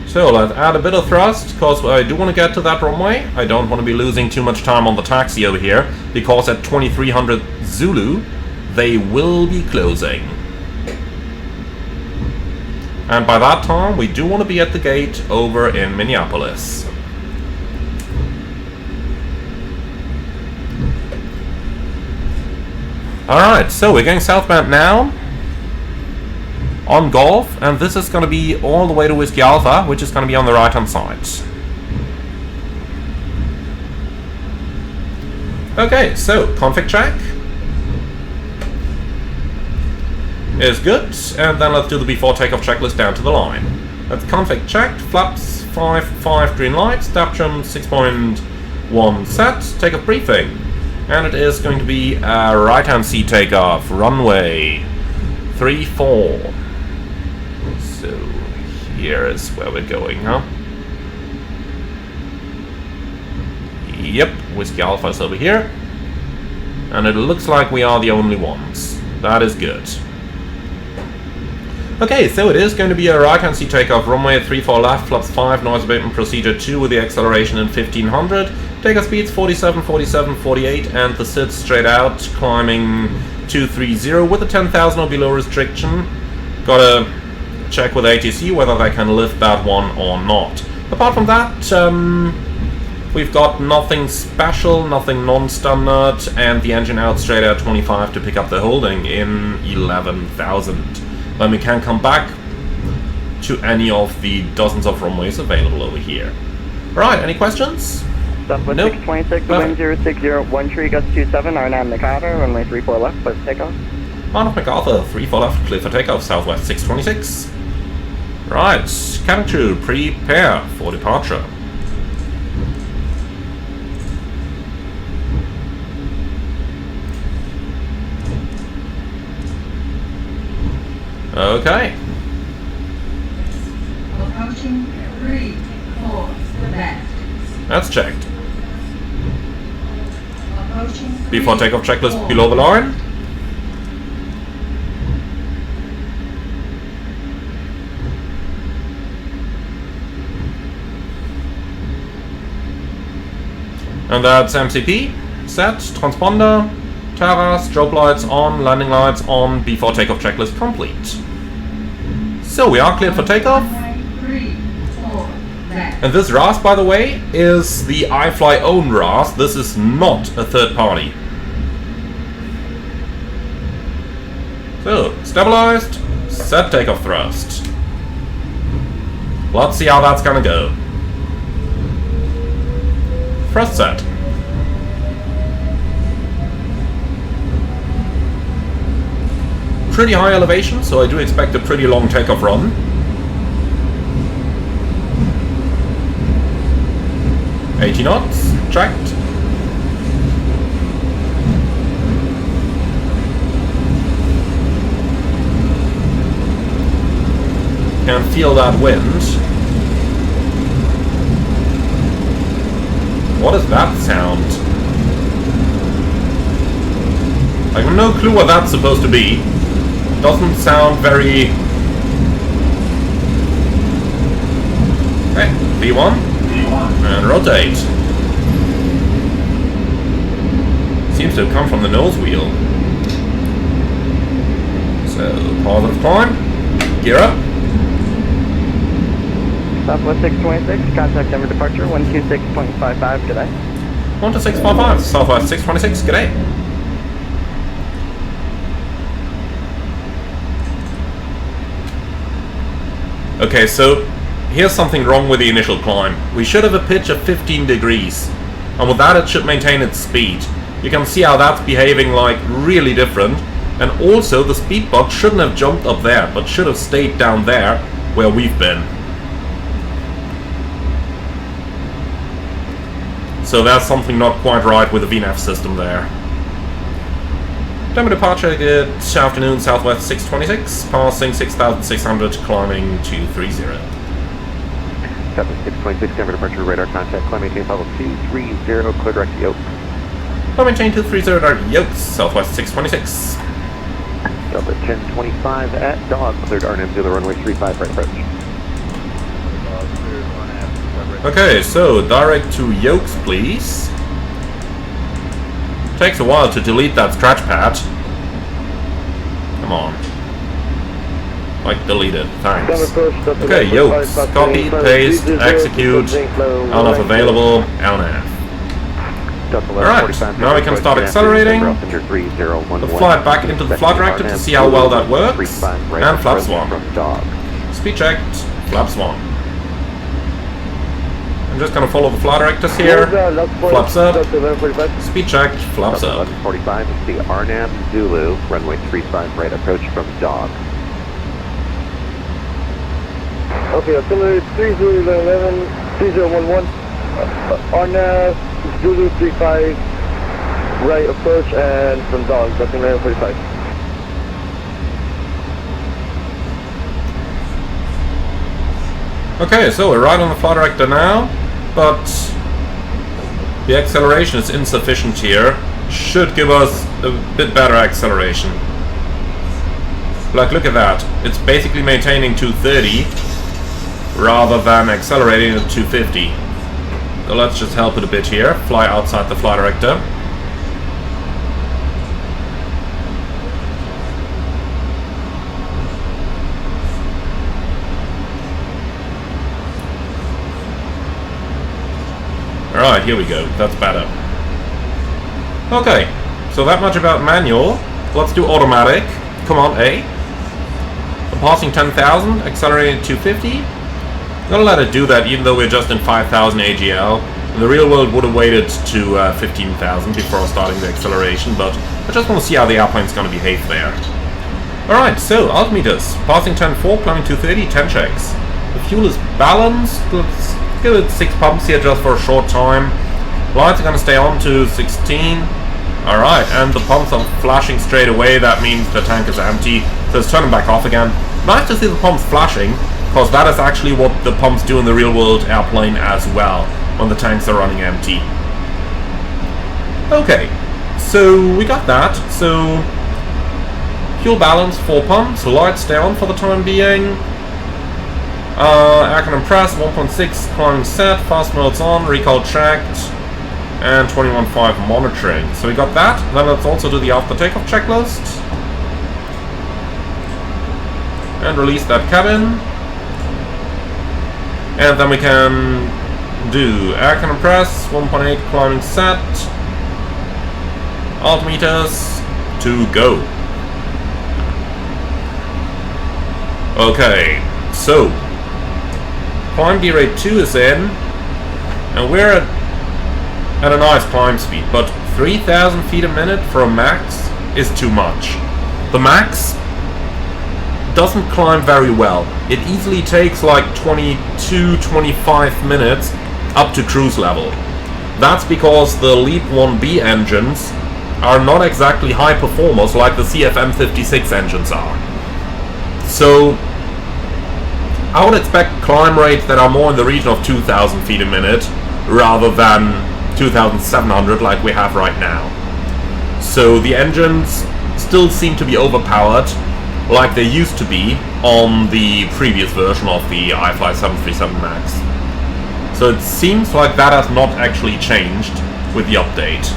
S1: So let's add a bit of thrust, because I do want to get to that runway. I don't want to be losing too much time on the taxi over here, because at 2300 Zulu, they will be closing. And by that time, we do want to be at the gate over in Minneapolis. Alright, so we're going southbound now on Golf, and this is going to be all the way to Whiskey Alpha, which is going to be on the right hand side. Okay, so config check is good, and then let's do the before takeoff checklist down to the line. That's config checked, flaps 5 green lights, tap trim 6.1 set, takeoff briefing. And it is going to be a right-hand seat takeoff, runway 34. So here is where we're going, huh? Yep, Whiskey Alpha is over here. And it looks like we are the only ones. That is good. Okay, so it is going to be a right-hand seat takeoff, runway 34 left, flaps 5, noise abatement procedure 2 with the acceleration in 1500. Takeoff speeds 47, 47, 48, and the SID straight out, climbing 230 with a 10,000 or below restriction. Gotta check with ATC whether they can lift that one or not. Apart from that, we've got nothing special, nothing non-standard, and the engine out straight out 25 to pick up the holding in 11,000. Then we can come back to any of the dozens of runways available over here. Right, any questions?
S2: Southwest
S1: Nope.
S2: 626, wind 0601 tree, gust 27, RNAV MacArthur, runway 34 left, clear for takeoff.
S1: RNAV MacArthur, 34 left, clear for takeoff, Southwest 626. Right, cabin crew, prepare for departure. Okay.
S5: Approaching 3, 4, left.
S1: That's checked.
S5: Approaching
S1: Before
S5: 3,
S1: takeoff checklist
S5: 4.
S1: below the line. And that's MCP, set, transponder, Terra, strobe lights on, landing lights on, before takeoff checklist complete. So we are cleared for takeoff.
S5: 3, 4, left.
S1: And this RAS, by the way, is the iFly own RAS. This is not a third party. So, stabilized, set takeoff thrust. Let's see how that's gonna go. Thrust set. Pretty high elevation, so I do expect a pretty long takeoff run. $80 knots, tracked. Can feel that wind. What is that sound? I have no clue what that's supposed to be. Doesn't sound very... Okay, V1, and rotate. to come from the nose wheel. So, positive climb, gear up.
S2: Southwest 626, contact number departure 126.55, good day.
S1: 12655, Southwest 626, good day. Okay, so here's something wrong with the initial climb. We should have a pitch of 15 degrees, and with that it should maintain its speed. You can see how that's behaving like really different, and also the speed box shouldn't have jumped up there, but should have stayed down there where we've been. So there's something not quite right with the VNAV system there. Time of departure, good afternoon, Southwest 626, passing 6,600, climbing 230.
S6: Southwest 626, time of departure, radar contact, climb maintain level 230, clear direct to Yoke.
S1: Climb maintain 230, direct Yoke, Southwest 626.
S6: Delta 1025 at Dog, cleared RNM to the runway 35 right approach.
S1: Okay, so direct to Yokes, please. Takes a while to delete that scratch pad. Come on. Like, delete it. Thanks. Okay, Yokes. Copy, paste, execute. LNAV available. LNAV. Alright, now we can start accelerating. We'll fly it back into the flight director to see how well that works. And flaps 1. Speed checked. Flaps 1. I'm just gonna follow the flight directors here. Flaps up. Speed checked. Flaps up.
S6: 1145 is the RNAV Zulu, runway 35 right approach from Dog.
S3: Okay, auxiliary 3011, 3011, RNAV Zulu 35 right approach and from Dog, that's 1145.
S1: Okay, so we're right on the flight director now, but the acceleration is insufficient here. Should give us a bit better acceleration. Like, look at that. It's basically maintaining 230 rather than accelerating at 250. So let's just help it a bit here. Fly outside the flight director. Alright, here we go. That's better. Okay, so that much about manual. Let's do automatic. Come on, A. We're passing 10,000, accelerating 250. Gonna let it do that even though we're just in 5,000 AGL. In the real world would have waited to 15,000 before starting the acceleration, but I just want to see how the airplane's gonna behave there. Alright, so altimeters. Passing 10.4, climbing 230, 10 checks. The fuel is balanced. Let's give it 6 pumps here just for a short time. Lights are going to stay on to 16. Alright, and the pumps are flashing straight away. That means the tank is empty. So it's turning back off again. Nice to see the pumps flashing, because that is actually what the pumps do in the real world airplane as well, when the tanks are running empty. Okay, so we got that. So fuel balance, 4 pumps. Lights stay on for the time being. Air can impress, 1.6 climbing set, fast modes on, recall checked, and 21.5 monitoring. So we got that. Then let's also do the after takeoff checklist. And release that cabin. And then we can do air can impress, 1.8 climbing set, altimeters, to go. Okay, so climb D rate 2 is in, and we're at a nice climb speed, but 3,000 feet a minute for a max is too much. The max doesn't climb very well. It easily takes like 22-25 minutes up to cruise level. That's because the LEAP 1B engines are not exactly high performers like the CFM56 engines are. So I would expect climb rates that are more in the region of 2,000 feet a minute rather than 2,700 like we have right now. So the engines still seem to be overpowered like they used to be on the previous version of the iFly 737 MAX. So it seems like that has not actually changed with the update.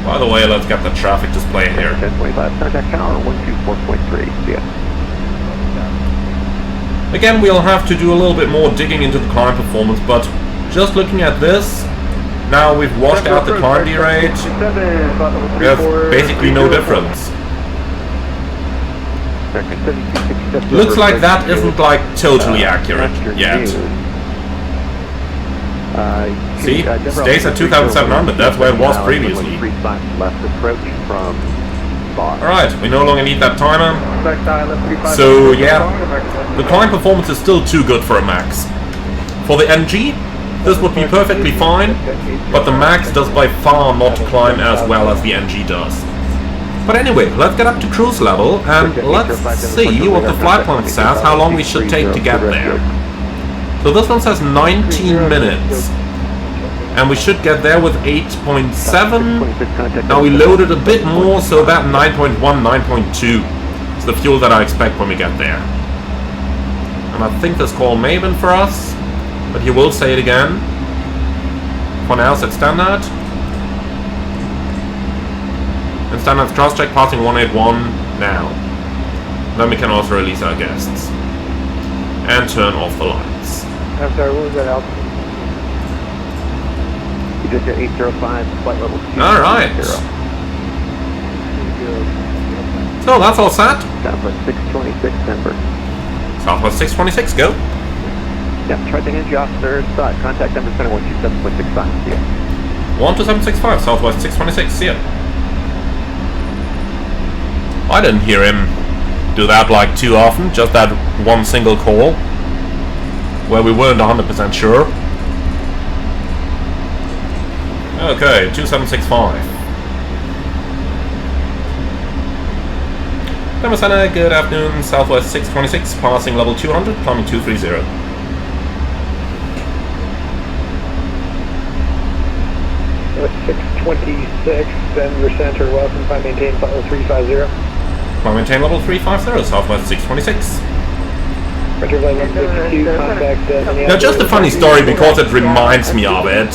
S1: By the way, let's get the traffic display here.
S6: 1025, contact tower 124.3. See ya.
S1: Again, we'll have to do a little bit more digging into the climb performance, but just looking at this, now we've washed out the climb derate. There's basically no difference. Looks like that isn't like totally accurate yet. See, stays at 2,700, that's where it was previously. Alright, we no longer need that timer. So yeah, the climb performance is still too good for a max. For the NG, this would be perfectly fine, but the max does by far not climb as well as the NG does. But anyway, let's get up to cruise level and let's see what the flight plan says, how long we should take to get there. So this one says 19 minutes. And we should get there with 8.7. Now we loaded a bit more, so about 9.1, 9.2 is the fuel that I expect when we get there. And I think this call may have been for us, but he will say it again. For now, set standard. And standard's cross-check passing 181 now. Then we can also release our guests. And turn off the lights.
S3: I'm sorry, what was that altitude?
S6: You just got 805, flight level 2.
S1: Alright. So that's all set.
S6: Southwest 626, Denver.
S1: Southwest 626, go.
S6: Yeah, charging energy officer, start. Contact number center 127.65. See ya.
S1: 12765, Southwest 626, see ya. I didn't hear him do that like too often, just that one single call where we weren't 100% sure. Okay, 2765. Denver Center, good afternoon, Southwest 626, passing level 200, climbing 230.
S3: North 626, Denver Center, welcome, climb maintain level 350.
S1: Climb maintain level 350, Southwest 626. Now just a funny story because it reminds me of it.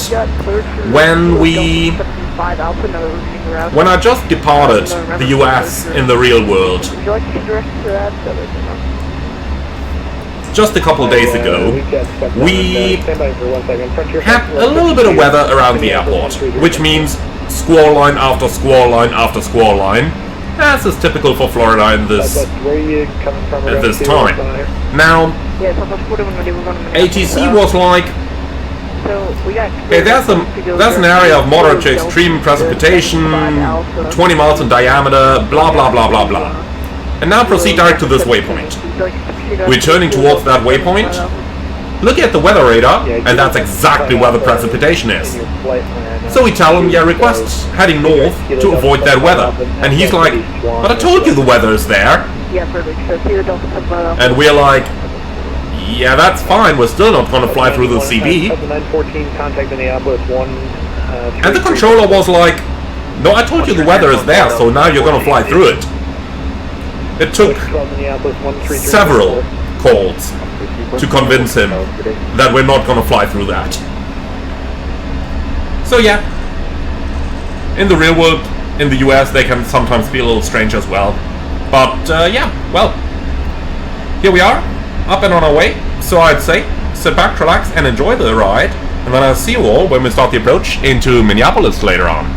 S1: When I just departed the US in the real world, just a couple days ago, we had a little bit of weather around the airport, which means squall line after squall line after squall line. As is typical for Florida in this at this time. Now, ATC was like, hey, there's an area of moderate to extreme precipitation, 20 miles in diameter, blah blah blah blah blah. And now proceed direct to this waypoint. We're turning towards that waypoint. Look at the weather radar, and that's exactly where the precipitation is. So we tell him, yeah, request heading north to avoid that weather. And he's like, but I told you the weather is there. And we're like, yeah, that's fine, we're still not going to fly through the CB. And the controller was like, no, I told you the weather is there, so now you're going to fly through it. It took several calls to convince him that we're not going to fly through that. So yeah, in the real world, in the US, they can sometimes be a little strange as well. But yeah, well, here we are, up and on our way. So I'd say, sit back, relax, and enjoy the ride. And then I'll see you all when we start the approach into Minneapolis later on.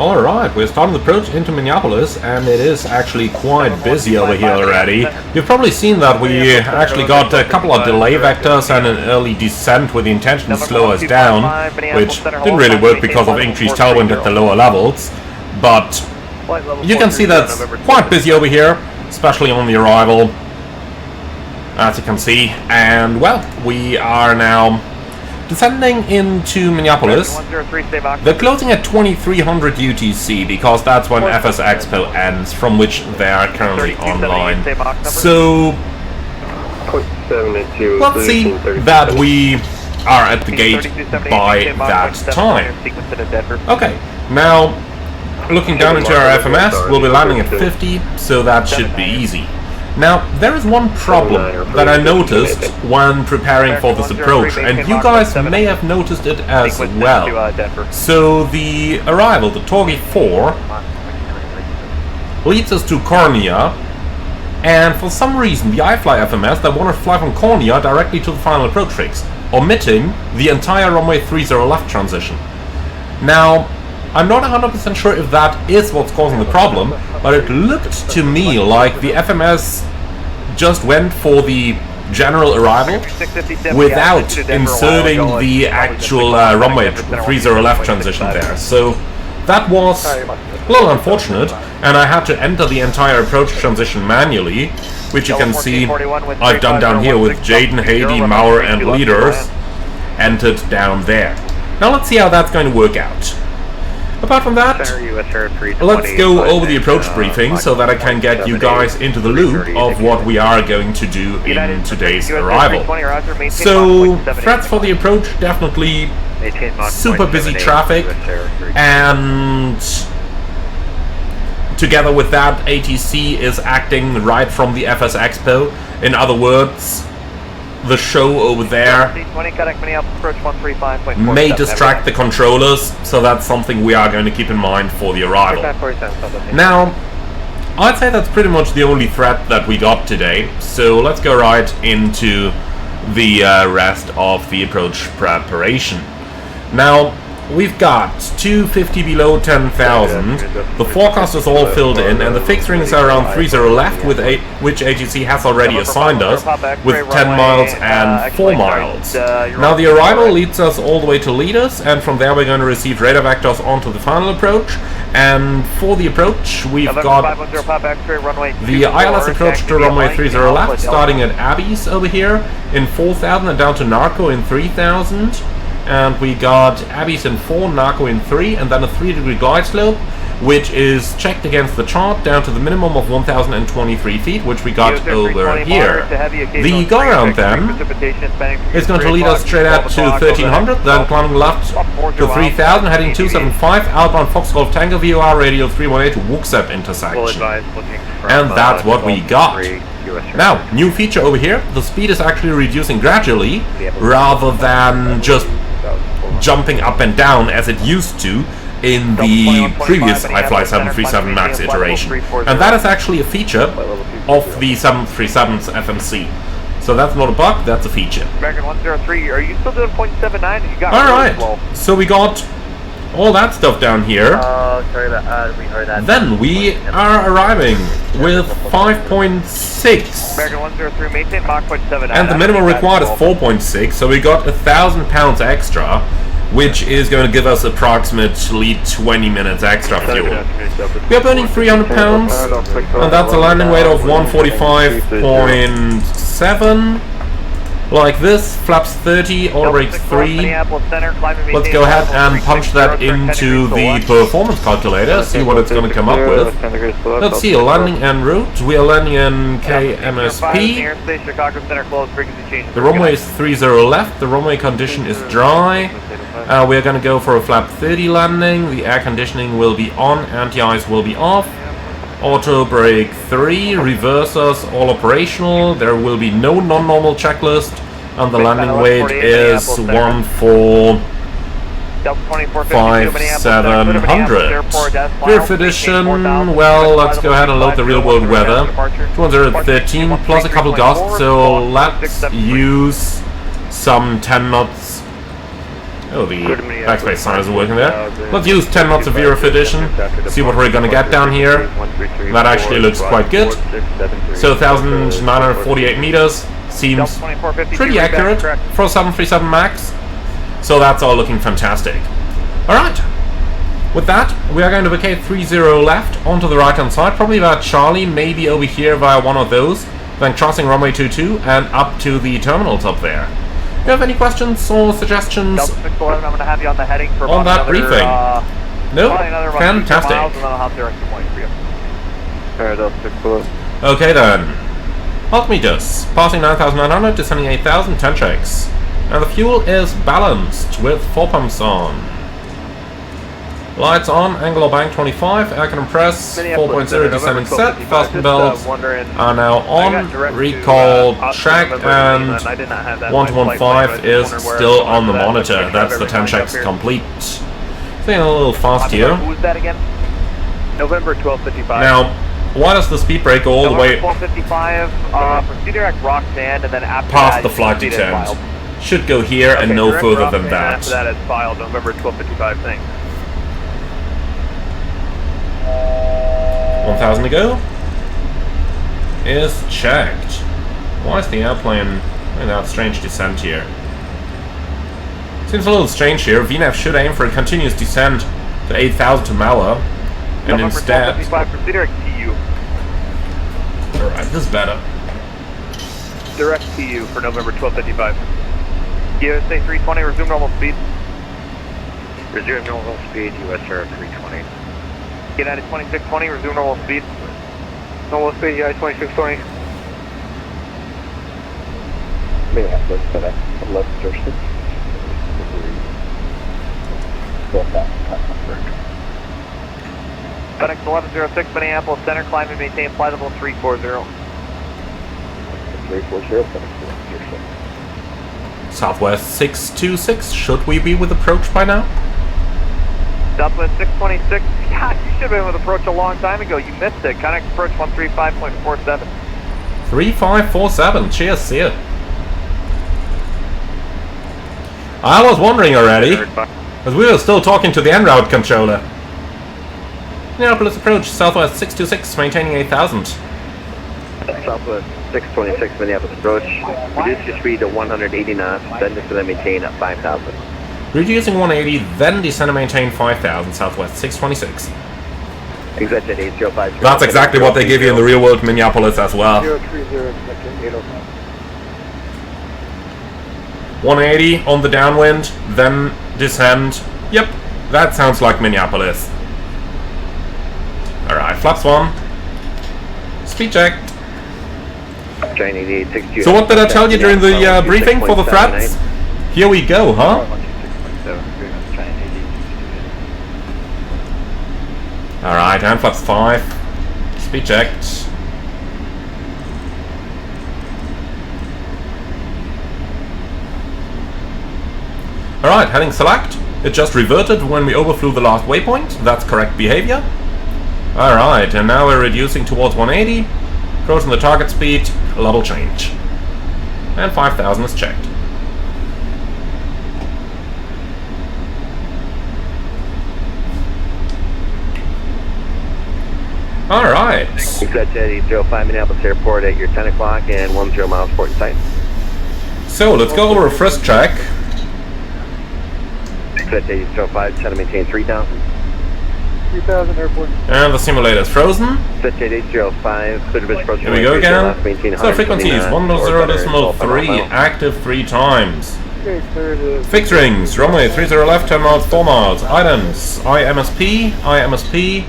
S1: Alright, we're starting the approach into Minneapolis, and it is actually quite busy over here already. You've probably seen that we actually got a couple of delay vectors and an early descent with the intention to slow us down, which didn't really work because of increased tailwind at the lower levels. But you can see that's quite busy over here, especially on the arrival, as you can see. And well, we are now descending into Minneapolis. They're closing at 2300 UTC because that's when FS Expo ends, from which they are currently online. So let's see that we are at the gate by that time. Okay, now looking down into our FMS, we'll be landing at 50, so that should be easy. Now, there is one problem that I noticed when preparing for this approach, and you guys may have noticed it as well. So the arrival, the Torgi 4, leads us to Cornea, and for some reason the iFly FMS that wanted to fly from Cornea directly to the final approach fix, omitting the entire runway 30 left transition. Now, I'm not 100% sure if that is what's causing the problem, but it looked to me like the FMS just went for the general arrival without inserting the actual runway 30 left transition there. So that was a little unfortunate, and I had to enter the entire approach transition manually, which you can see I've done down here with Jaden, Heidi, Maurer and leaders entered down there. Now let's see how that's going to work out. Apart from that, let's go over the approach briefing so that I can get you guys into the loop of what we are going to do in today's arrival. So, threats for the approach, definitely super busy traffic, and together with that, ATC is acting right from the FS Expo. In other words, the show over there may distract the controllers, so that's something we are going to keep in mind for the arrival. Now, I'd say that's pretty much the only threat that we got today, so let's go right into the rest of the approach preparation. Now, we've got 250 below 10,000, the forecast is all filled in, and the fixed rings are around 30 left, with which AGC has already assigned us, with 10 miles and 4 miles. Now the arrival leads us all the way to leaders, and from there we're going to receive radar vectors onto the final approach. And for the approach, we've got the ILS approach to runway 30 left, starting at Abby's over here in 4,000 and down to Narco in 3,000. And we got Abby's in 4, Narco in 3, and then a 3-degree glide slope, which is checked against the chart down to the minimum of 1,023 feet, which we got over here. The go-around then is going to lead us straight out to 1,300, then climbing left to 3,000, heading 275, outbound Fox Golf Tango VOR radio 318 to Wuxep intersection. And that's what we got. Now, new feature over here, the speed is actually reducing gradually, rather than just jumping up and down as it used to in the previous iFly 737 MAX iteration. And that is actually a feature of the 737's FMC. So that's not a bug, that's a feature.
S4: American 103, are you still doing 0.79? You got
S1: Alright, so we got all that stuff down here.
S4: Sorry about we heard that.
S1: Then we are arriving with 5.6.
S4: American 103, maintain Mach 0.79.
S1: And the minimum required is 4.6, so we got 1,000 pounds extra, which is going to give us approximately 20 minutes extra fuel. We are burning 300 pounds, and that's a landing weight of 145.7. Like this, flaps 30, auto brakes 3. Let's go ahead and punch that into the performance calculator, see what it's going to come up with. Let's see, landing en route. We are landing in KMSP. The runway is 30 left, the runway condition is dry. We are going to go for a flap 30 landing. The air conditioning will be on, anti-ice will be off. Auto brake 3, reversers all operational. There will be no non-normal checklist, and the landing weight is 145,700. Drift edition, well, let's go ahead and load the real world weather. 213 plus a couple gusts, so let's use some 10 knots Oh, the backspace sign isn't working there. Let's use 10 knots of VRF edition, see what we're gonna get down here. That actually looks quite good. So 1,948 meters seems pretty accurate for a 737 MAX. So that's all looking fantastic. Alright, with that, we are going to vacate 30 left onto the right hand side, probably via Charlie, maybe over here via one of those, then crossing runway 22 and up to the terminals up there. Do you have any questions or suggestions
S4: Delta 611, I'm going to have you on the heading for
S1: on that
S4: another,
S1: briefing? No? Fantastic.
S4: Miles, and then I'll have direct point for you.
S6: Alright, Delta 611.
S1: Okay then. Altimeters, passing 9,900, descending 8,000, 10 checks. And the fuel is balanced with 4 pumps on. Lights on, angular bank 25, air compress 4.0 descending set, fasten belts are now on, recall check, and 1215 is still on the monitor. That's the 10 checks complete. Staying a little fast here.
S4: Who was that again? November 1255.
S1: Now, why does the speed brake go all the way
S4: 1255, proceed direct Roxanne, and then after
S1: past
S4: that,
S1: the flight detent? Should go here and no further than that.
S4: After that, it's filed November 1255 thing.
S1: 1,000 to go. Is checked. Why is the airplane in that strange descent here? Seems a little strange here. VNAV should aim for a continuous descent to 8,000 to Mauer, and
S4: November
S1: instead...
S4: 1255, proceed direct TU.
S1: Alright, this is better.
S4: Direct TU for November 1255. USA 320, resume normal speed.
S6: Resume normal speed, USR 320.
S4: United 2620, resume normal speed.
S3: Normal speed, United 2620.
S6: Minneapolis, FedEx 1106.
S4: FedEx 1106, Minneapolis Center, climb and maintain flight level 340.
S6: 340, FedEx 1106.
S1: Southwest 626, should we be with approach by now?
S4: Southwest 626, yeah, you should have been with approach a long time ago. You missed it. Connect approach 135.47.
S1: 3547, cheers, see ya. I was wondering already, because we were still talking to the en route controller. Minneapolis approach, Southwest 626, maintaining 8,000.
S6: Southwest 626, Minneapolis approach. Reduce your speed to 180 knots, then descend and maintain at 5,000.
S1: Reducing 180, then descend and maintain 5,000, Southwest 626.
S6: Exit 805.
S1: That's exactly what they give you in the real world Minneapolis as well.
S3: 030, expecting 805.
S1: 180 on the downwind, then descend. Yep, that sounds like Minneapolis. Alright, flaps 1. Speed check. So what did I tell you during the briefing for the threats? Here we go, huh? Alright, hand flaps 5. Speed checked. Alright, heading select. It just reverted when we overflew the last waypoint. That's correct behavior. Alright, and now we're reducing towards 180. Approaching the target speed, level change. And 5,000 is checked. Alright.
S6: Exit 805 Minneapolis Airport at your 10 o'clock and 10 miles port in sight.
S1: So, let's go over a frisk check.
S6: Exit 805, try to maintain 3,000.
S3: 3,000 airport.
S1: And the simulator is frozen.
S6: Exit 805, clear to approach.
S1: Here we go again. So frequencies 1.0.3, active 3 times.
S3: Okay, clear to...
S1: Fixed rings, runway 30 left, 10 miles, 4 miles. Items, IMSP, IMSP,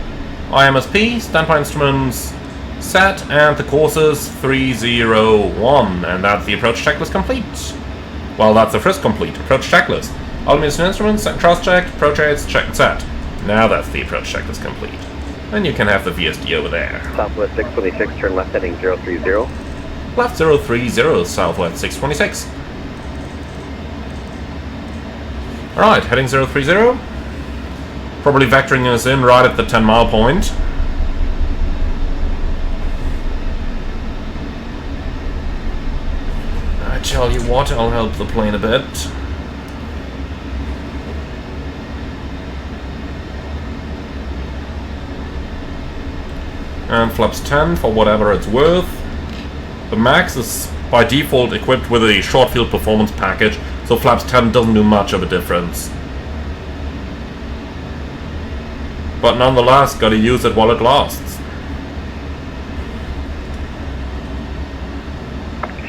S1: IMSP, standby instruments set, and the course is 301. And that's the approach checklist complete. Well, that's the first complete approach checklist. Altimeters and instruments, cross-checked, approach aids, checked and set. Now that's the approach checklist complete. And you can have the VSD over there.
S6: Southwest 626, turn left heading 030.
S1: Left 030, Southwest 626. Alright, heading 030. Probably vectoring us in right at the 10 mile point. I tell you what, I'll help the plane a bit. And flaps 10 for whatever it's worth. The Max is by default equipped with a short field performance package, so flaps 10 doesn't do much of a difference. But nonetheless, gotta use it while it lasts.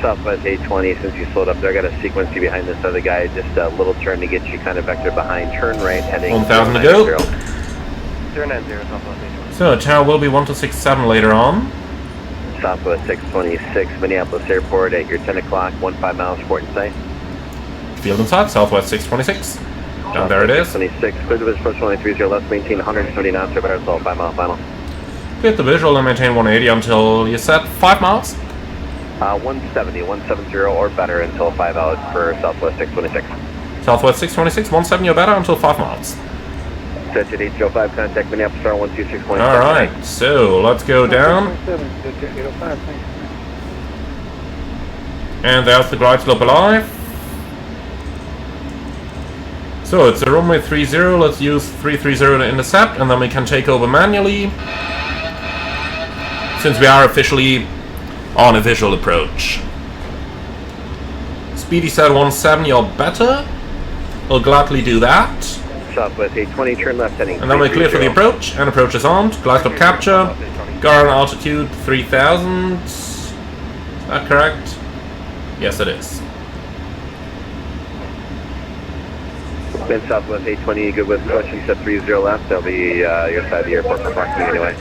S6: Southwest 820, since you slowed up there, I got to sequence you behind this other guy. Just a little turn to get you kind of vector behind. Turn right, heading
S1: 1,000 to go.
S4: 090, Southwest 820.
S1: So, tower will be 1267 later on.
S6: Southwest 626, Minneapolis Airport at your 10 o'clock, 15 miles, port in sight.
S1: Field inside, Southwest 626. Down there it is.
S6: 26, clear the visual approach 130 left, maintain 170 knots, or better, so 5 mile final.
S1: Clear the visual and maintain 180 until you set 5 miles.
S6: 170, 170 or better until 5 out for Southwest 626.
S1: Southwest 626, 170 or better until 5 miles.
S6: Set at 805, contact Minneapolis Star 126.7.
S1: Alright, so let's go down.
S3: 805, thanks.
S1: And there's the glide slope alive. So it's a runway 30, let's use 330 to intercept, and then we can take over manually, since we are officially on a visual approach. Speedy said 170 or better. We'll gladly do that.
S6: Southwest 820, turn left heading.
S1: And then we're clear for the approach, and approach is armed. Glide slope capture. Got an altitude 3000. Is that correct? Yes, it is.
S6: Then Southwest 820, good with question, set 30 left. They'll be your side of the airport for parking anyway.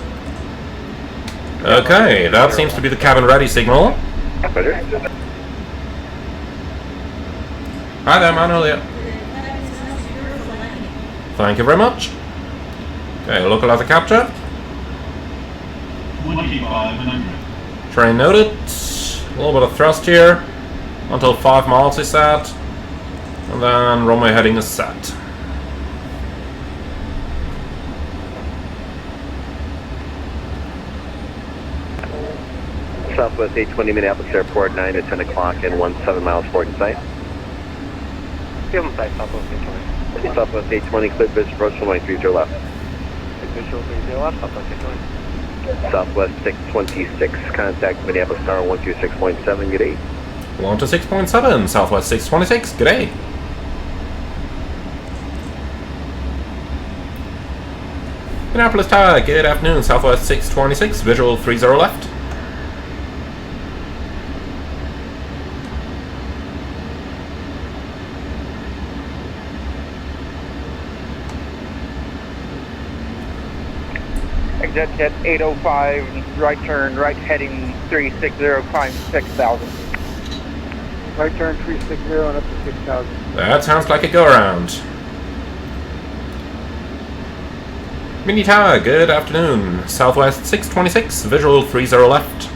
S1: Okay, that seems to be the cabin ready signal.
S6: Roger.
S1: Hi there, Manuel. Yeah. Thank you very much. Okay, localizer capture.
S7: 2500.
S1: Terrain noted. A little bit of thrust here. Until 5 miles is set. And then runway heading is set.
S6: Southwest 820, Minneapolis Airport, 9 to 10 o'clock and 17 miles port in sight.
S3: Field in sight, Southwest 820.
S6: Southwest 820, clear visual approach, runway 30 left.
S3: Visual 30 left, Southwest 820.
S6: Southwest 626, contact Minneapolis Star 126.7, good 8.
S1: 126.7, Southwest 626, g'day. Minneapolis Tower, good afternoon, Southwest 626, visual 30 left.
S4: Exit at 805, right turn, right heading 360, climb 6,000.
S3: Right turn 360 and up to 6,000.
S1: That sounds like a go-around. Mini Tower, good afternoon. Southwest 626, visual 30 left.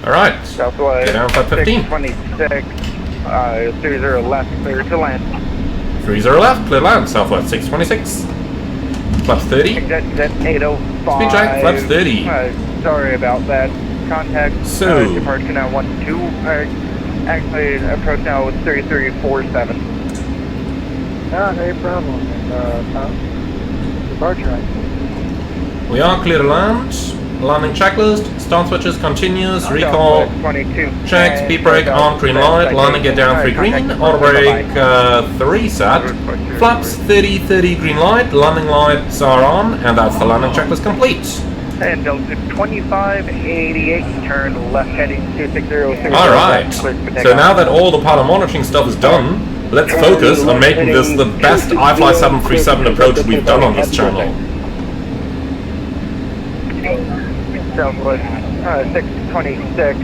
S1: Alright,
S4: Southwest
S1: get down flight 15.
S4: 626, 30 left, clear to land.
S1: 30 left, clear land, Southwest 626. Flaps 30.
S4: Exit at 805.
S1: Speed check, flaps 30.
S4: Sorry about that. Contact
S1: So-
S4: departure now 12. Actually, approach now with 3347.
S3: Not a problem. And, departure right.
S1: We are clear to land. Landing checklist, start switches continues, recall,
S4: Southwest 22.
S1: check, speed brake on, green light, landing get down 3 green, auto brake 3 set, flaps 30, 30 green light, landing lights are on, and that's the landing checklist complete.
S4: And Delta 2588, turn left heading 260.
S1: Alright, so now that all the pilot monitoring stuff is done, let's focus on making this the best iFly 737 approach we've done on this channel.
S4: Southwest 626,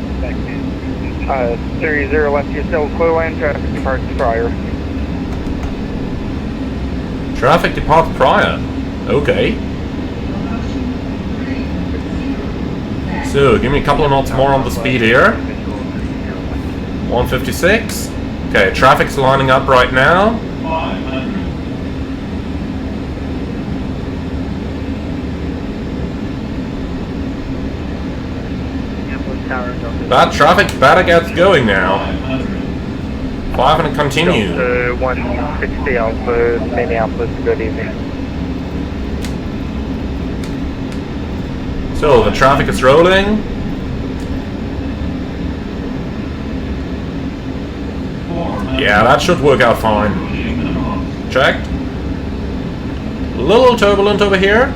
S4: 30 left, you're still clear land, traffic departs prior.
S1: Traffic departs prior. Okay. So, give me a couple of knots more on the speed here. 156. Okay, traffic's lining up right now.
S7: 500.
S1: That traffic better gets going now.
S7: 500.
S1: 500 continue.
S4: 160 Alpha, Minneapolis, good evening.
S1: So the traffic is rolling. Yeah, that should work out fine. Checked. A little turbulent over here.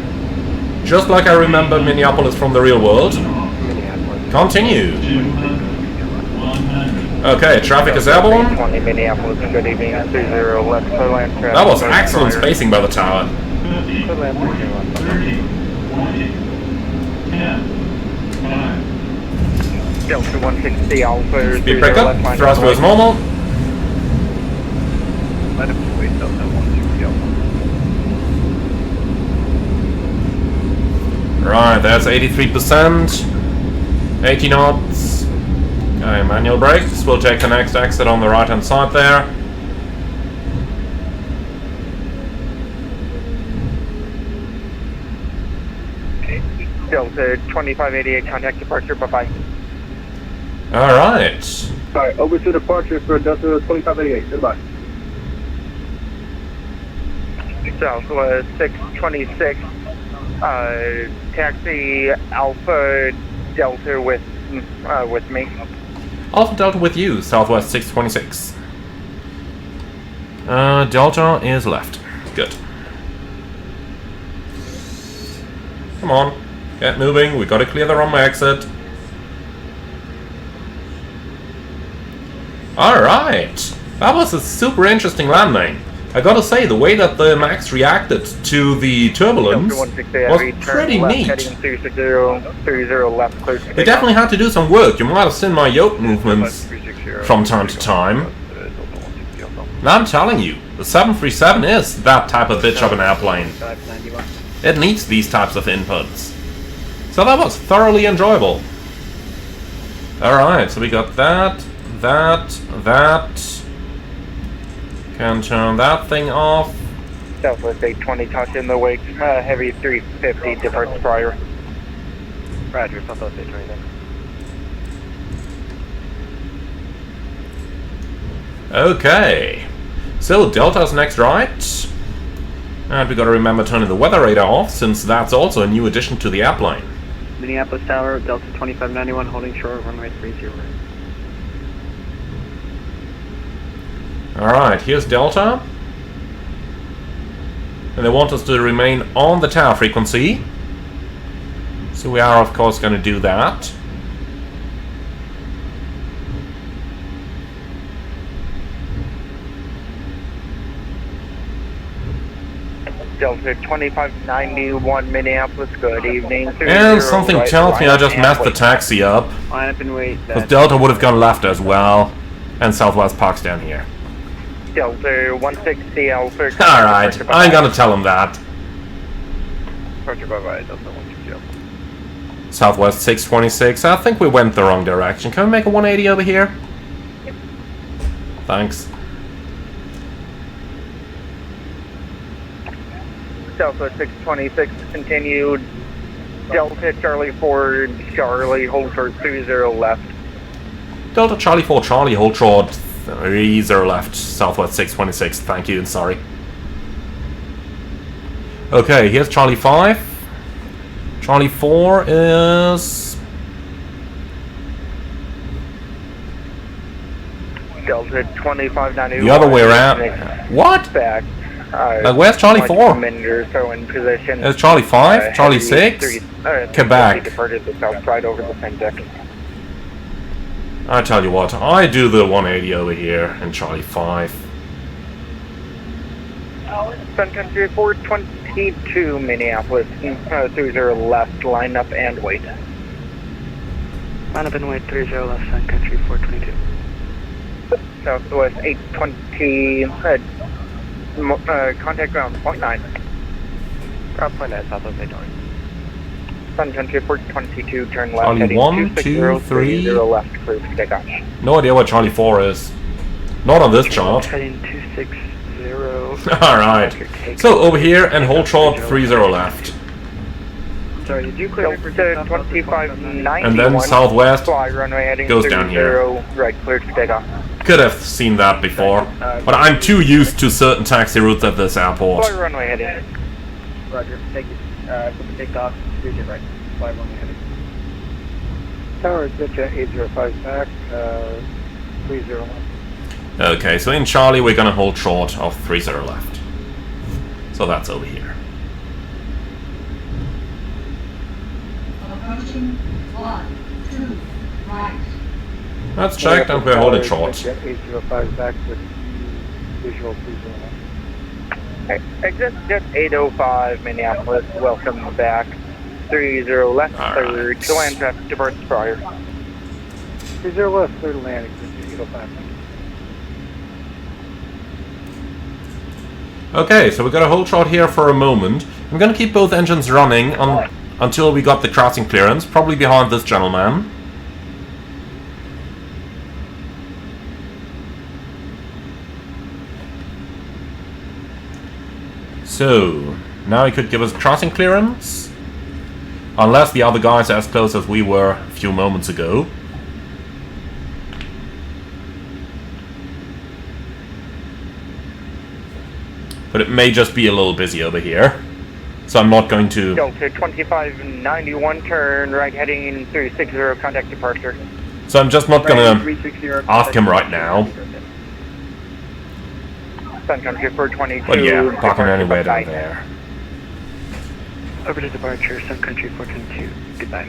S1: Just like I remember Minneapolis from the real world. Continue. Okay, traffic is airborne.
S3: 20 Minneapolis, good evening, 30 left, clear land traffic.
S1: That was excellent spacing by the tower.
S7: 50, 30, 20, 10, 5.
S3: Delta 160 Alpha.
S1: Speed break up. Thrust goes normal.
S4: Let him wait Delta 160 Alpha.
S1: Right, that's 83%. 80 knots. Okay, manual brakes. We'll take the next exit on the right hand side there.
S3: Delta 2588, contact departure, bye-bye.
S1: Alright.
S3: Alright, over to departure for Delta 2588, goodbye. Southwest 626, taxi Alpha Delta with me.
S1: Alpha Delta with you, Southwest 626. Delta is left. Good. Come on. Get moving. We gotta clear the runway exit. Alright. That was a super interesting landing. I gotta say, the way that the Max reacted to the turbulence was pretty neat. They definitely had to do some work. You might have seen my yoke movements from time to time. And I'm telling you, the 737 is that type of bitch of an airplane. It needs these types of inputs. So that was thoroughly enjoyable. Alright, so we got that. Can turn that thing off.
S3: Southwest 820, touch in the wake, heavy 350, departs prior. Roger, Southwest 820 then.
S1: Okay. So Delta's next right. And we gotta remember turning the weather radar off, since that's also a new addition to the airplane.
S2: Minneapolis Tower, Delta 2591, holding short, runway 30.
S1: Alright, here's Delta. And they want us to remain on the tower frequency. So we are, of course, going to do that.
S3: Delta 2591, Minneapolis, good evening.
S1: And something tells me I just messed the taxi up.
S2: Line up and wait.
S1: Because Delta would have gone left as well. And Southwest Park's down here.
S3: Delta 160 Alpha.
S1: Alright, I'm gonna tell him that.
S3: Departure, bye-bye, Delta 160 Alpha.
S1: Southwest 626, I think we went the wrong direction. Can we make a 180 over here? Thanks.
S3: Southwest 626, continued. Delta Charlie 4, Charlie, hold short 30 left.
S1: Delta Charlie 4 Charlie, hold short 30 left, Southwest 626, thank you and sorry. Okay, here's Charlie 5. Charlie 4 is...
S3: Delta 2591.
S1: the other way around. What?
S3: Back.
S1: Like, where's Charlie 4?
S3: So in position.
S1: There's Charlie 5, Charlie 6, Quebec.
S3: Departed the south side over the same deck.
S1: I tell you what, I do the 180 over here in Charlie 5.
S3: Sun Country 422, Minneapolis, 30 left, line up and wait.
S2: Line up and wait, 30 left, Sun Country 422.
S3: Southwest 820, contact ground, 0.9. Ground 0.9, Southwest 820. Sun Country 422, turn left,
S1: Charlie
S3: heading
S1: 1,
S3: 260,
S1: 2, 3.
S3: 30 left, clear for takeoff.
S1: No idea what Charlie 4 is. Not on this chart.
S2: Heading 260.
S1: Alright. So over here and hold short 30 left.
S2: Sorry, did you clear for
S3: Delta 2591.
S1: And then Southwest
S3: fly runway heading
S1: goes down here.
S3: Right, cleared for takeoff.
S1: Could have seen that before. But I'm too used to certain taxi routes at this airport.
S3: Fly runway heading.
S2: Roger, thank you. For the takeoff, right.
S7: flight when we heading. Tower, ditch at 805 back, 30 left.
S1: Okay, so in Charlie we're gonna hold short of 30 left. So that's over here.
S5: Approaching 1, 2, right.
S1: That's checked and we're holding short.
S7: Ditch at 805 back with visual 30 left.
S3: Exit jet 805 Minneapolis, welcome back. 30 left,
S1: All
S3: third
S1: right.
S3: to land traffic departs prior.
S7: 30 left, third landing, 805.
S1: Okay, so we're gonna hold short here for a moment. I'm gonna keep both engines running until we got the crossing clearance, probably behind this gentleman. So, now he could give us crossing clearance. Unless the other guys are as close as we were a few moments ago. But it may just be a little busy over here. So I'm not going to...
S3: Delta 2591, turn right heading 360, contact departure.
S1: So I'm just not gonna ask him right now.
S3: Sun Country for 22.
S1: But yeah, parking
S3: departure
S1: anywhere down
S3: goodbye.
S1: there.
S7: Over to departure, Sun Country 422. Goodbye.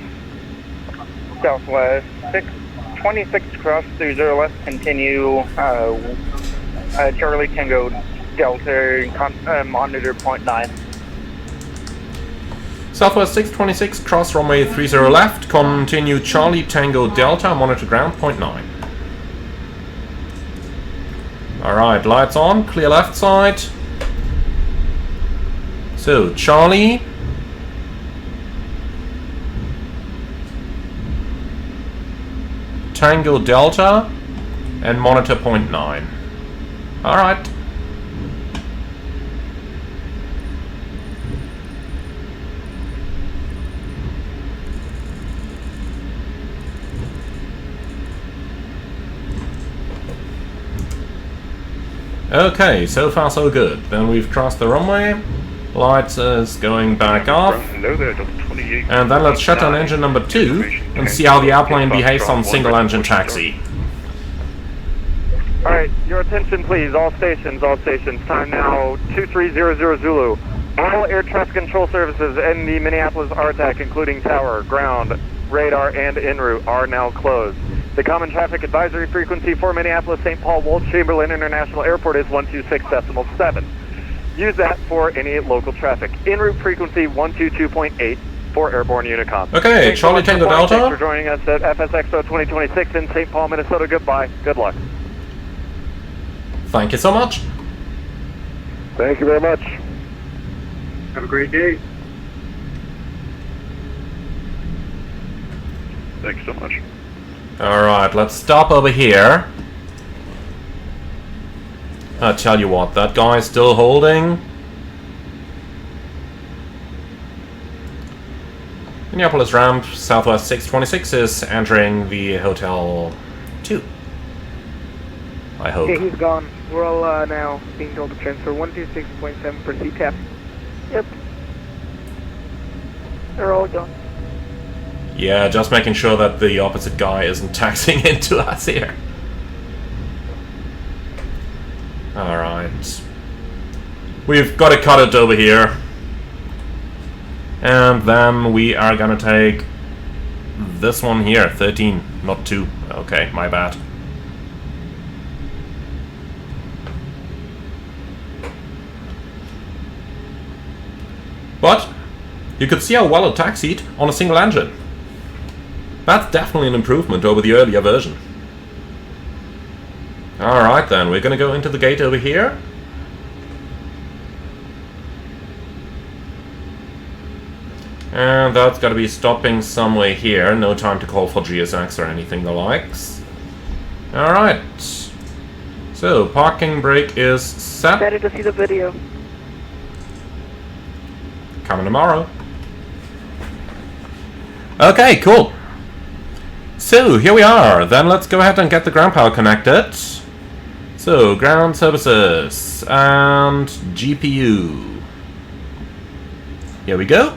S3: Southwest 626 cross 30 left, continue Charlie Tango Delta, monitor point 9.
S1: Southwest 626, cross runway 30 left, continue Charlie Tango Delta, monitor ground point 9. Alright, lights on, clear left side. So, Charlie. Tango Delta, and monitor point 9. Alright. Okay, so far so good. Then we've crossed the runway. Lights is going back off. And then let's shut down engine number 2 and see how the airplane behaves on single engine taxi.
S4: Alright, your attention please, all stations, time now 2300 Zulu. All air traffic control services in the Minneapolis RTAC, including tower, ground, radar, and en route, are now closed. The common traffic advisory frequency for Minneapolis St. Paul Walt Chamberlain International Airport is 126.7. Use that for any local traffic. En route frequency 122.8 for airborne Unicom.
S1: Okay,
S4: Thanks
S1: Charlie
S4: so much
S1: Tango
S4: for flying.
S1: Delta.
S4: Thanks for joining us at FSXO 2026 in St. Paul, Minnesota. Goodbye. Good luck.
S1: Thank you so much.
S4: Thank you very much.
S7: Have a great day.
S4: Thanks so much.
S1: Alright, let's stop over here. I'll tell you what, that guy is still holding. Minneapolis ramp, Southwest 626 is entering the Hotel 2. I hope.
S7: Okay, he's gone. We're all now being told to transfer 126.7 for CTAP. Yep. They're all gone.
S1: Yeah, just making sure that the opposite guy isn't taxiing into us here. Alright. We've got to cut it over here. And then we are gonna take this one here, 13, not 2. Okay, my bad. But you could see how well it taxied on a single engine. That's definitely an improvement over the earlier version. Alright then, we're gonna go into the gate over here. And that's gotta be stopping somewhere here. No time to call for GSX or anything the likes. Alright. So, parking brake is set.
S7: Excited to see the video.
S1: Coming tomorrow. Okay, cool. So, here we are. Then let's go ahead and get the ground power connected. So, ground services and GPU. Here we go.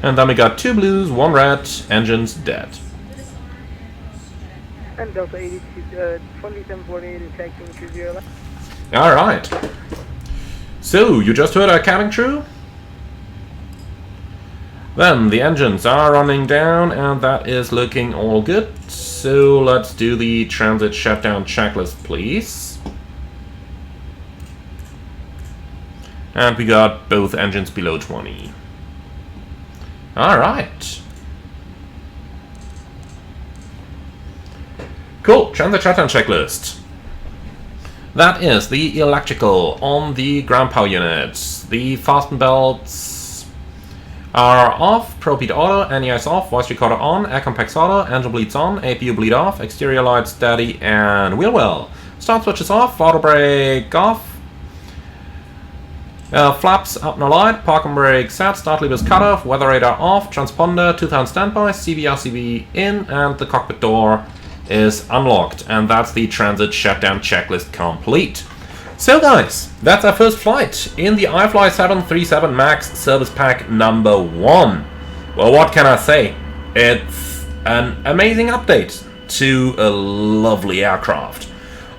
S1: And then we got 2 blues, 1 red, engines dead.
S8: And Delta 82, 2748 is taxing 20 left.
S1: Alright. So, you just heard our cabin crew? Then the engines are running down and that is looking all good. So let's do the transit shutdown checklist, please. And we got both engines below 20. Alright. Cool, transit shutdown checklist. That is the electrical on the ground power units. The fasten belts are off, ProPeat auto, NES off, voice recorder on, air compacts auto, engine bleeds on, APU bleed off, exterior lights steady, and wheel well. Start switches off, auto brake off, flaps up no light, parking brake set, start levers cut off, weather radar off, transponder 2000 standby, CB in, and the cockpit door is unlocked. And that's the transit shutdown checklist complete. So guys, that's our first flight in the iFly 737 MAX service pack number 1. Well, what can I say? It's an amazing update to a lovely aircraft.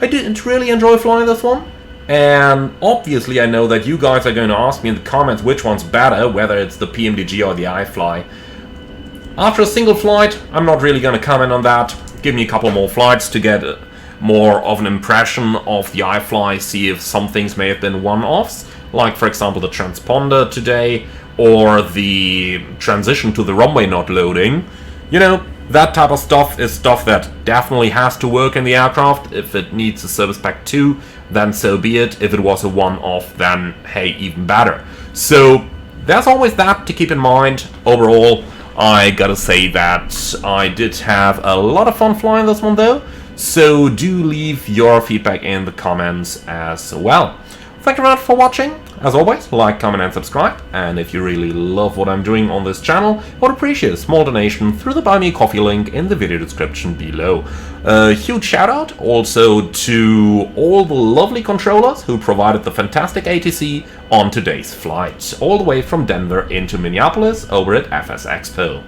S1: I did really enjoy flying this one, and obviously I know that you guys are going to ask me in the comments which one's better, whether it's the PMDG or the iFly. After a single flight, I'm not really going to comment on that. Give me a couple more flights to get more of an impression of the iFly, see if some things may have been one-offs, like for example the transponder today, or the transition to the runway not loading. You know, that type of stuff is stuff that definitely has to work in the aircraft. If it needs a service pack 2, then so be it. If it was a one-off, then hey, even better. So there's always that to keep in mind. Overall, I gotta say that I did have a lot of fun flying this one though. So do leave your feedback in the comments as well. Thank you very much for watching. As always, like, comment and subscribe. And if you really love what I'm doing on this channel, I would appreciate a small donation through the Buy Me Coffee link in the video description below. A huge shout out also to all the lovely controllers who provided the fantastic ATC on today's flight, all the way from Denver into Minneapolis over at FS Expo.